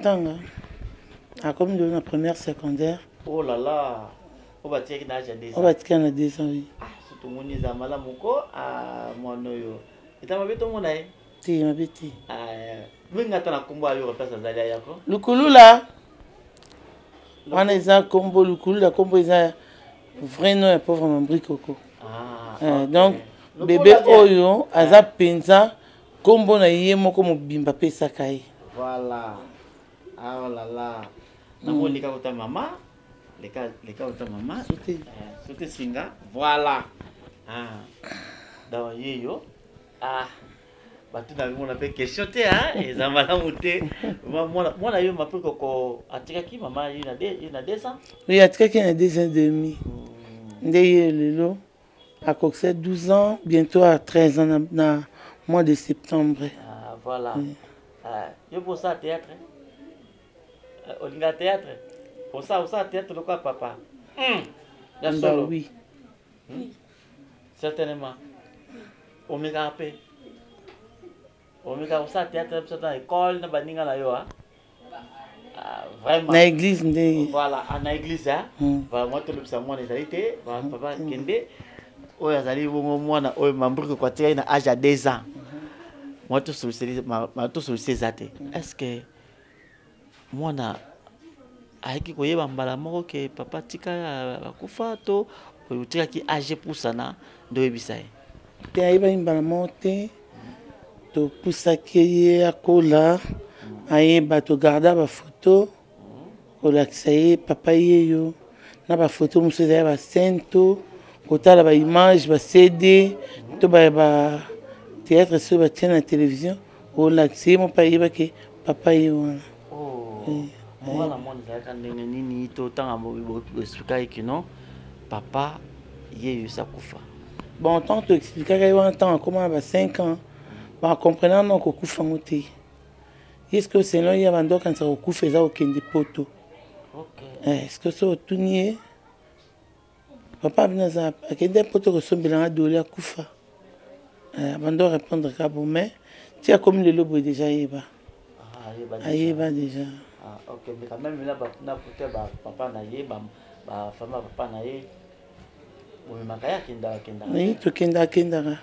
tanga a comme de la première secondaire. Oh là là, on va tirer dans l'âge des ans. On va tirer dans des ans, oui. Surtout mon isa malamuko à mon oyo. Et t'as m'habité mon aïe? Si, m'habité. Mais n'attends la combo à l'euro, ça d'aller à quoi? Le coulou là. On est un combo, le coulou, la combo est un vrai nom, un pauvre Mambri Coco. Donc, bébé oyo, aza penza, combo na yemo comme bimba pesa kai. Voilà. Ah oh là là. Namo les cas de ta maman, les cas de ta maman. Sauter singa. Voilà. Ah. Dans yo. Ah. Bah tout n'a on appelle question té hein et ça m'a la monter. Moi là yo m'appelle Coco atika ki maman il a 2 ans. Oui, atika ki il a 2 ans et demi. Ndeye lelo à Coxet 12 ans, bientôt à 13 ans dans mois de septembre. Ah voilà. Ah, yo pour ça théâtre. Au théâtre. Pour ça théâtre le quoi papa. Oui. Certainement. Omega AP. Omega ça théâtre dans l'école na baninga na yo hein. Vraiment. Na église ndé. Voilà, na église hein. Voilà, moi tout le ça moi lesalité, papa kende. Oyo azali bongo mwana oyo Mambri ko tia na âge à 2 ans. Moi tout sur ces zate. Est-ce que mwana ayaki koyeba mbala moko ke papa tika bakufa to otikaki age pusana ndo yebisa ye te ayeba mbala moko te topusaki ye akola ayeba togarda bafoto kolakisa ye papa yeyo na bafoto mosusu ezali basento kotala baimage bacd to batheatre soki batie na télévision olakisa ye mopa ayebaki papa ye wana mwana mwana ezalaka ndenge nini to ntango boexplikaki kino papa yeyo esakufa bon ntango toexplikaka ye wana ntango akoma na ba5 ans bakomprenaka no kokufa ngo te eske selon ye bando okanisa kokufa eza kokende poto eske so otuni ye papa abinaza akende poto kosombelanga doli akufa bando répondre ka bon mais ti akomi lelo boye déjà ayeba ayeba déjà ok mais quand même là peut-être papa na ye ba femme papa na ye bomemaka ye akendaka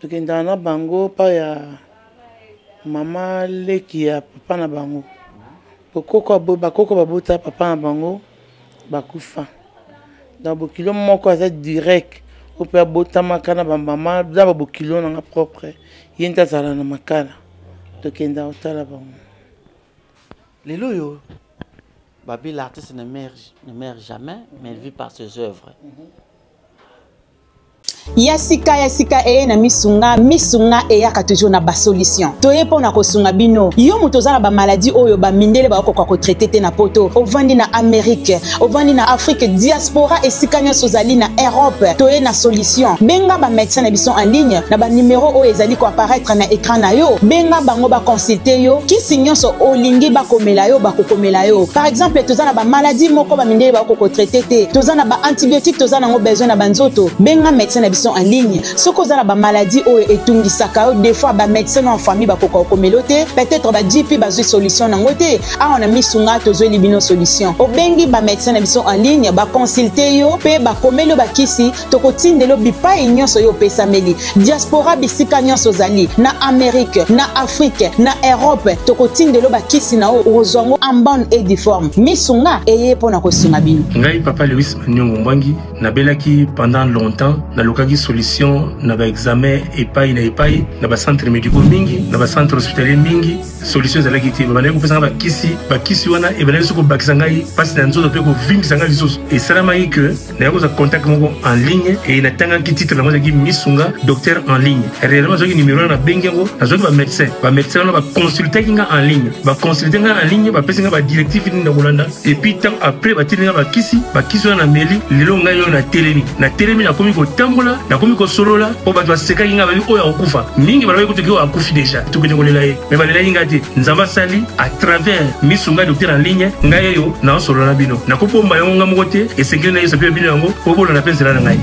tokendaka na bango pa ya mama leki ya papa na bango bakoko babota papa na bango bakufa dans bokilo moko aza direct ope abotamaka na bamama na babokilo nanga propre ye nte azala na makala tokendaka otala bango lelo oyo babi l'artiste ne meurt jamais mais il vit par ses œuvres Yasika na misunga eyaka toujours na ba solution toye pona kosunga bino yo moto za na ba maladie oyo ba mindele ba ko traiter te na poto ovandi na Amérique ovandi na Afrique diaspora esika nyonso zali na Europe toye na solution benga ba médecin na biso en ligne na ba numéro oyo ezali ko apparaître na écran na yo benga bango ba consulter yo kisi nyonso olingi ba komela yo ba kokomela yo par exemple toza na ba maladie moko ba mindele ba ko traiter te toza na ba antibiotique toza na ngo besoin na banzoto benga médecin en ligne ce que za ba maladie o etungisaka des fois ba médecin en famille ba koko komelote peut-être ba DP ba solution na ngote a on a misunga tozo libino solution obengi ba médecin na biso en ligne ba consulter yo pe ba komelo ba kisi tokotindelo bipa nyonso yo pesameli diaspora bisika nyonso zali na Amérique na Afrique na Europe tokotindelo ba kisi na ozongo en bonne et due forme misunga eye pona kosunga bino ngai papa Lewis Nyongo Mbangi nabelaki pendant longtemps na lokaki solution na ba examen epai na ba centre médicaux mingi na ba centre hospitalier mingi solution ezalaki te babandaki kopesa ba kisi wana ebandaki soko bakisa ngai pasi na nzoto mpe kovingisa ngai lisusu esalamaki ke nayakoza contact moko en ligne e natangaki titre nango ezalaki misunga docteur en ligne réellement azwaki numéro wana nabengi yango nazwaki bamédecin wana baconsultaki nga en ligne baconsulte nga en ligne bapesi nga badirective nini na kolanda epuis ntango après batili nga bakisi wana na meli lelo ngai oyo natelemi nakomi kotambola nakomi kosolola po bato basekaki nga babi oyo akokufa mingi balobaki kuteki oyo akufi déjà tokende kolela ye mais balelaki nga te nzambe asali à travers misunga docteur en ligne ngai oyo naosolola na bino nakopomba yango nga moko te esengeli na yeso mpe bino yango po bolona mpe nzela na ngai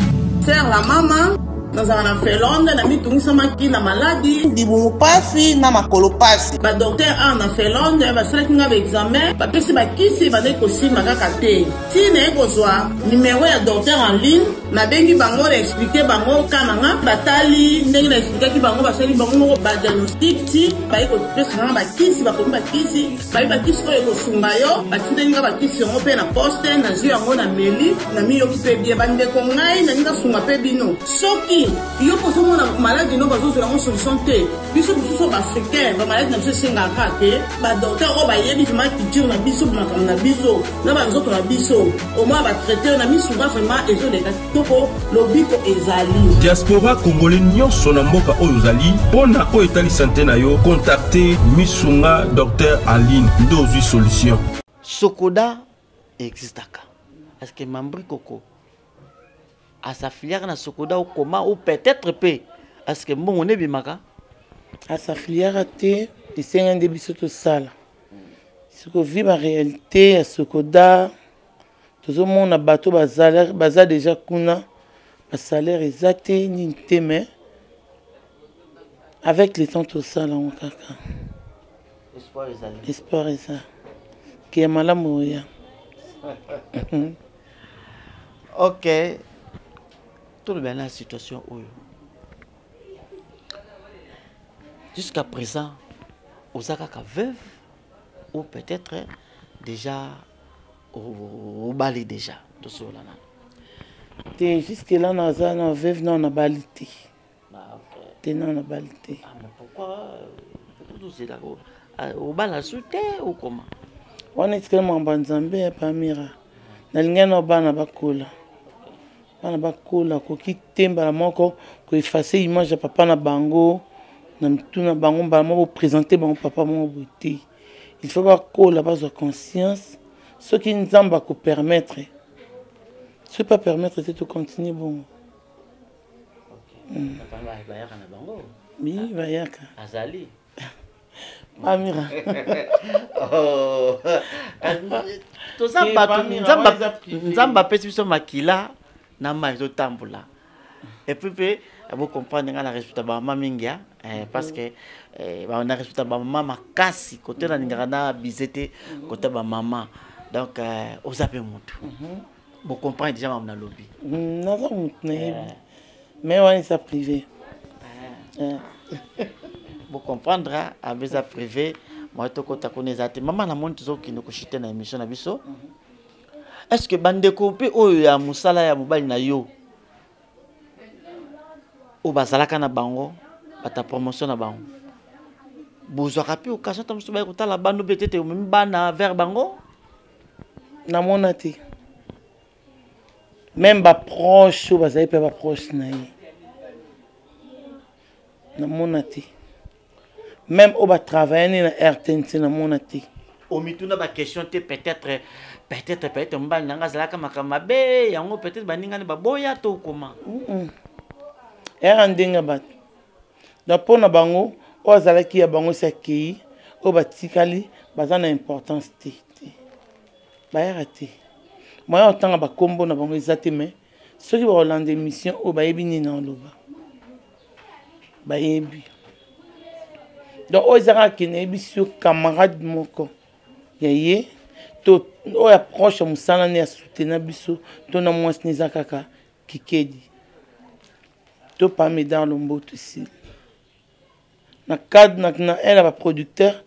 ser la mama nazala na felonde na mitungisamaki na maladi dibumu pasi na makolo pasi badokter a na felonde basalaki nga baexamen bapesi bakisi bandeki kosimba kaka te ti naye kozwa numero ya docteur en ligne nabengi bango na explike bango kananga batali ndenge na explikaki bango basali bango moko badiagnostic ti baye kopesa nga bakisi bakomi bakisi bayi bakisi oyo kosunga yo batindeli nga bakisi yango mpe na poste nazwi yango na meli na miyoki mpe bie bandeko ngai naninga sunga mpe bino soki yo kozomona maladi no bazozela ngo solution te biso mosusu baafricain bamaladi na biso esengaka te badokter oyo bayebi vraimen culture na biso makambo na biso na banzoto na biso omoi batraite na misunga vraimen ezoleka kitoko lobiko ezali diaspora congolais nyonso na mboka oyo ozali mpona oyo etali sante na yo contacte misunga docteur en ligne nde ozwi solution sokoda existaka parce que mambri koko à sa filière na sokoda ou comment ou peut-être pe parce que bon on est bimaka à sa filière te esenga nde biso tosala soko vi ba réalité ya sokoda tozomona bato baza déjà kuna basalaire eza te nini te mais avec le temps tosala ngo kaka espoir eza ke malamu oya ok tout le bien la situation où jusqu'à présent aux akaka veuve ou peut-être déjà au bali déjà tout ça là. T'es jusque là na veuve non na balité. T'es non na balité. Ah mais pourquoi tout c'est d'accord au bal à souté ou comment? On est tellement banzambe pas mira. Na lingana bana bakola. Bana bakola ko kitemba la moko ko effacer image ya papa na bango. Na mtuna bango ba mo présenter bango papa mo beauté. Il faut pas kola base de conscience. Ce qui nous a permettre. Ce pas permettre c'est de continuer bon. Oui, bayaka. Azali. Amira. Oh. Tout ça nzamba pesi biso makila na mazo tambola. Et puis vous comprenez nga na respecta ba mama mingia parce que on a respecta ba mama makasi côté na ngana bizete côté ba mama. Donc aux appels mutu. Vous comprenez déjà maman na lobby. Naza mutu mais on est privé. Vous comprendra à visa privé moi to kota konezate maman na monte zo ki ndoko chite na émission na biso. Est-ce que bande kopé oyo ya musala ya mobali na yo o bazalaka na bango bata promotion na bango bozwaka pe occasion ta musu ba kotala bando betete même bana vers bango na monate même ba proche bazali pe ba proche na ye na monate même au va travailler na RTNC na monate au mituna ba question te peut-être mbal nanga zalaka makama be yango peut-être baninga ne baboya to comment era ndenga bat donc pona bango o zalaki ya bango sakei o batikali bazana importance te bayara te moi otanga ba kombo na bango ezate mais ceux qui vont rendre émission o bayebi ni na loba bayebi donc o zara ki na ebiso camarade moko yaye to o approche musala ne ya soutenir biso to na mwasi niza kaka kikedi to parmi dans le mboto ici na cadre na elle va producteur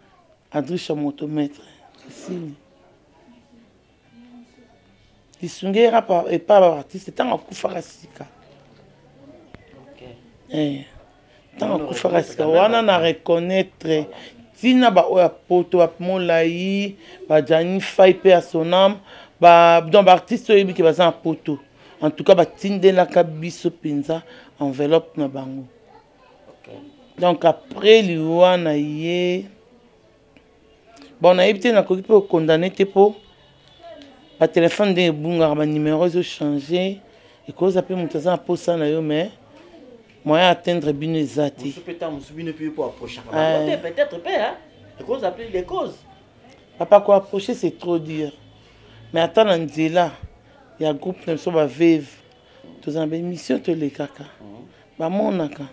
Adriche motomètre ici isungera pa et pas artiste tant akufaka sika tant akufaka sika wana na reconnaître tina ba oya poto ba molai ba jani fai pe à son âme ba donc ba artiste oyebi ki baza poto en tout cas ba tindela ka biso penza enveloppe na bango. Donc après liwana ye bon na ebité na koki po condamné te po ba téléphone de bunga ba numéro zo changer et cause après mutaza po ça na yo mais moyen atteindre bino ezati musubino puis pour approcher peut-être hein et cause appeler les causes papa quoi approcher c'est trop dur mais attends en là il y a groupe de so ba veuve tous en émission to les kaka ba monaka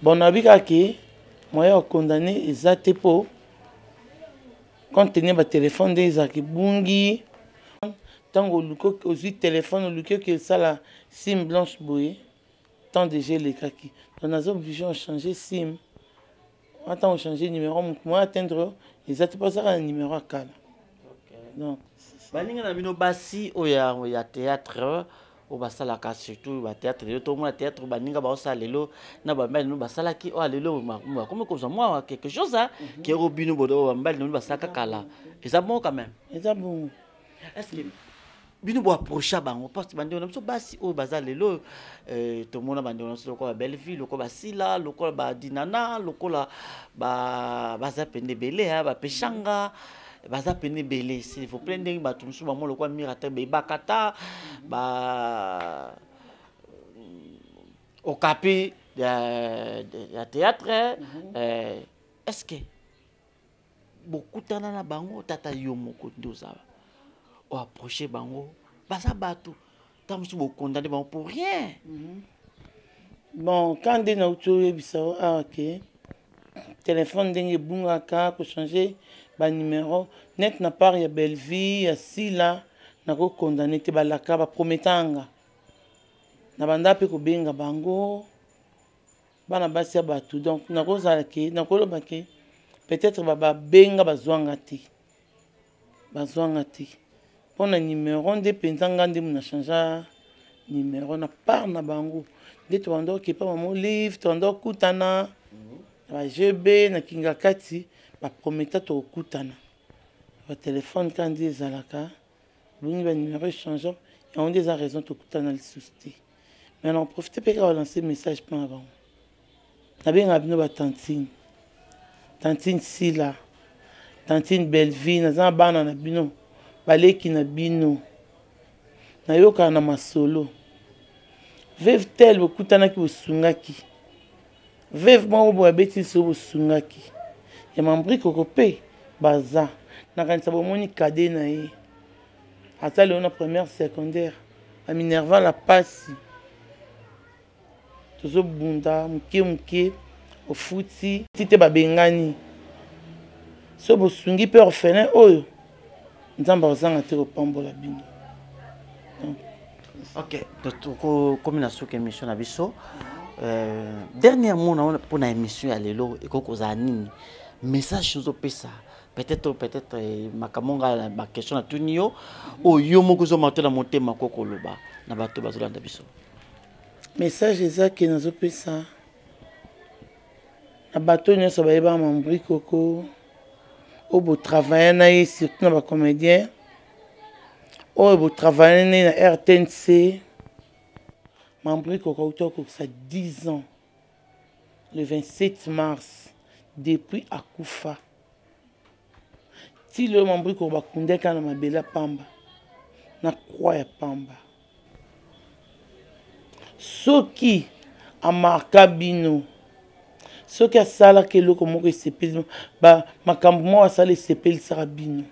bon abika ki moyen condamné ezati po quand tenir ba téléphone des aki bungi tango luko aussi téléphone luko que ça la sim blanche boye tant déjà les kaki on a obligé de changer sim attends on changer numéro moi atteindre ezati pas ça un numéro à kala donc baninga na bino basi oya théâtre o basala ka surtout ba théâtre to mo théâtre baninga ba osala lelo na ba mbali no basala ki o lelo comme comme moi quelque chose hein qui robino bodo ba mbali no basaka kala et ça bon quand même et ça bon est-ce que bino bo approcher bango parce que bandi on so basi o bazala lelo to mona bandi on so ko belle ville ko basila loko ba dinana loko la ba bazapende belé ha ba peshanga baza pene belé s'il faut plein de batum sou ba mo loko mirata be bakata ba au capé de théâtre est-ce que beaucoup tana na bango tata yo moko ndoza o approcher bango baza batu tam sou bo condamner bango pour rien bon quand de na uto yebisa ok téléphone ndenge bungaka ko changer ba numéro net na part ya Belleville ya sila na ko condamner te balaka ba prometanga na banda pe ko benga bango bana basi ya batu donc na ko zala ke na ko loba ke peut-être ba benga bazwanga te bazwanga te mpona numéro nde mpenza nga nde muna change numéro na part na bango nde tobanda okepa mamo livre tobanda okutana na bagb na kinga kati baprometa tokutana batelefone ka nde ezalaka bongi banumero échange yango nde eza raison tokutana lisusu te mais na profite mpe kaka balancer message mpo na bango nabenga bino batantine tantine sila tantine belleville naza na bana na bino baleki na bino nayokana na masolo veve tel bokutanaki bosungaki veve moko boye abeti so bosungaki ya mambri koko mpe baza nakanisa bomoni kade na ye ata leo na première secondaire baminerva la pasi tozobunda moke moke ofuti ti te babengani so bosungi mpe orphelin oyo nzambe azanga te kopambola bino. Ok, comme na soki émission na biso dernièrement pour na émission ya lelo ekokozala nini message ozopesa peut-être makamonga ba question na tuni yo oyo moko ozomatela motema kokoloba na bato bazolanda biso message ezake nazopesa na bato nyonso bayeba mambri koko oyo botravaille na ye surtout na bacomédien oyo botravaille na ye na RTNC mambri koko auti okokisa 10 ans le 27 mars depuis akufa ti leo mambri koko bakundeka na mabele pamba na croix ya pamba soki amarka bino soki asalaka eloko moko esepeli makambo moko asala esepelisaka bino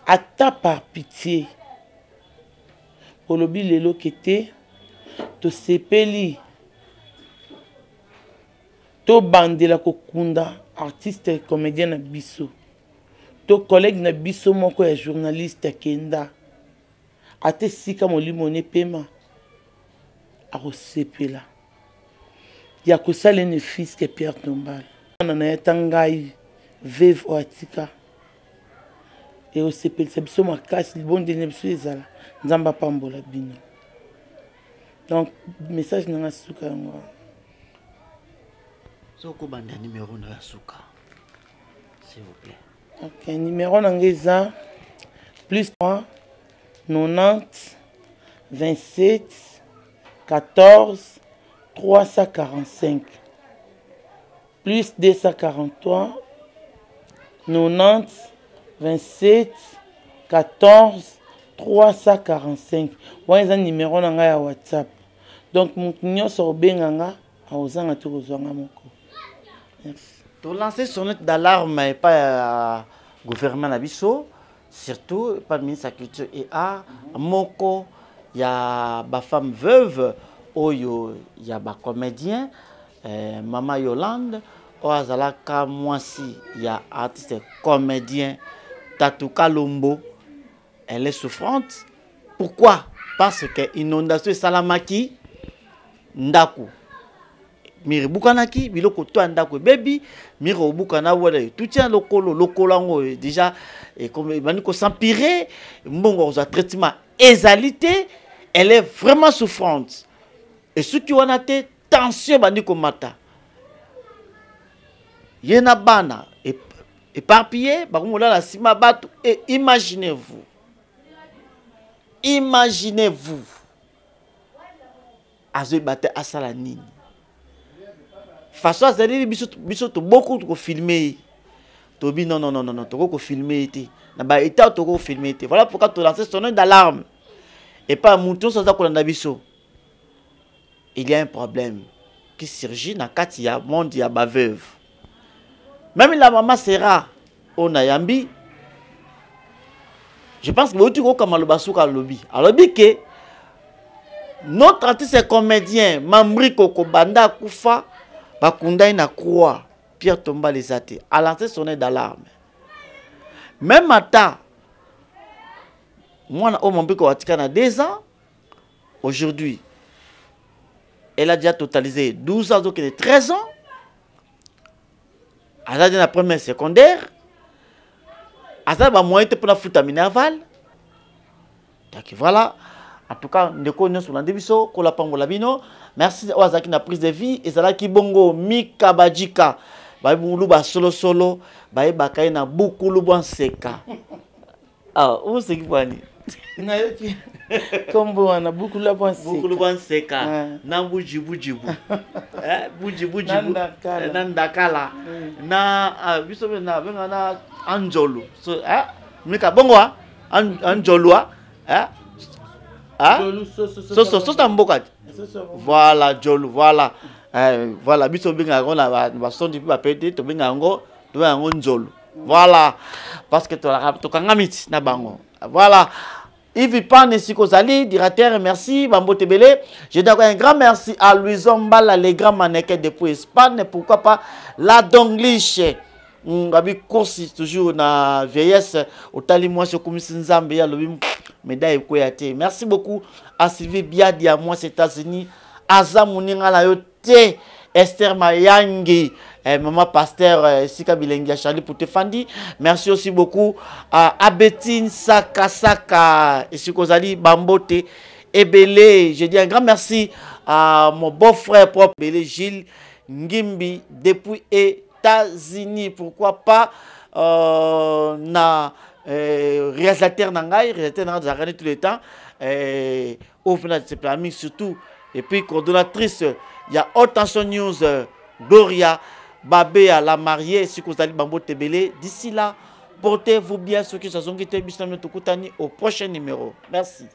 ata par pitié olobi lelo kete tosepeli tobandela kokunda artiste comédien na biso to collègue na biso moko ya journaliste akenda ata esika molimo ne pema akosepela ya kosala ene fils ke Pierre Tombal ana na yeta ngai veve o atika e osepelisa biso makasi libondeli na biso ezala nzambe apambola bino donc message nanga suka yango soko banda numéro na ya suka s'il vous plaît. Ok, numéro nanga eza plus 3 90 27 14 345 plus 243 90 27 14 345 wana eza numéro na ngai ya WhatsApp donc moto nyonso obenganga aozanga te kozwanga moko. Merci. To lancer sonnette d'alarme pas ya gouvernement na biso surtout pas ministre de la culture et art moko ya ba femme veuve oyo ya ba comédien Mama Yolande o azalaka mwasi ya artiste comédien Tatou Kalombo. Elle est souffrante. Pourquoi? Parce que inondation salamaki ndaku miribukanaki biloko to ndako baby miro bukana wala tout tient lokolo ngo déjà et comme bani ko s'empirer mbongo za traitement exalité elle est vraiment souffrante et ce qui on a té tension bani ko mata yena bana éparpillé bakomola la sima bato et imaginez-vous azo bate asala nini façon azali biso to beaucoup to filmer to bi non to filmer té na ba état to filmer té voilà pourquoi to lancer sonnette d'alarme et pas mouton sans akolanda biso il y a un problème qui surgit na kati ya monde ya ba veuve même la maman sera on a yambi. Je pense que vous comme le basuka lobby. Alors que notre artiste comédien Mambri Koko Banda Kufa bakunda na croix Pierre Tomba les athées a lancé sonnette d'alarme. Même à moi au Mambri Koko Atika na 2 ans aujourd'hui. Elle a déjà totalisé 12 ans donc elle est 13 ans. Elle a déjà la première secondaire. aza ba moyen te pour la futa minerval. Donc voilà. En tout cas, nous connaissons sur biso ko la pangola bino. Merci Ozaki na prise de vie et zala ki bongo Mika Bajika. Ba bulu ba solo solo, ba bakai na bukulu bon seka. Ah, où c'est qui bani? Na yoki. Kombo wana bukulu bon seka. Bukulu bon seka. Na buji buji bu. Buji buji bu. Nandakala. Na biso na benga na Anjolu. So Mika bongo Anjolu voilà, Jolu, voilà. Voilà, biso binga on a son depuis ba pété to binga ngo to ngo Jolu. Voilà. Parce que to kangamit na bango. Voilà. Yves Pan Sikozali, directeur, merci. Bambo Tebele. Je dis un grand merci à Louison Mbala, les grands mannequins depuis Espagne. Pourquoi pas la Donglish. Gabi course toujours na vieillesse. Au tali moi sur comme Nzambe ya lobi médaille koyate. Merci beaucoup à Sylvie Biadi à moi aux États-Unis. Aza Muninga la yote. Esther Mayangi, maman pasteur Sika Bilengia Charlie Poutefandi. Merci aussi beaucoup à Abetine Saka et Sikozali Bambote Ebele. Je dis un grand merci à mon beau-frère propre Ebele Gilles Ngimbi depuis États-Unis. Pourquoi pas na réalisateur Nangai, réalisateur Nangai tous les temps. Au final de ce planning surtout. Et puis coordonnatrice. Il y a Haute Tension News, Gloria, Babéa, la mariée, Sikozali Bambo Tebele. D'ici là, portez-vous bien ceux qui se sont quittés au prochain numéro. Merci.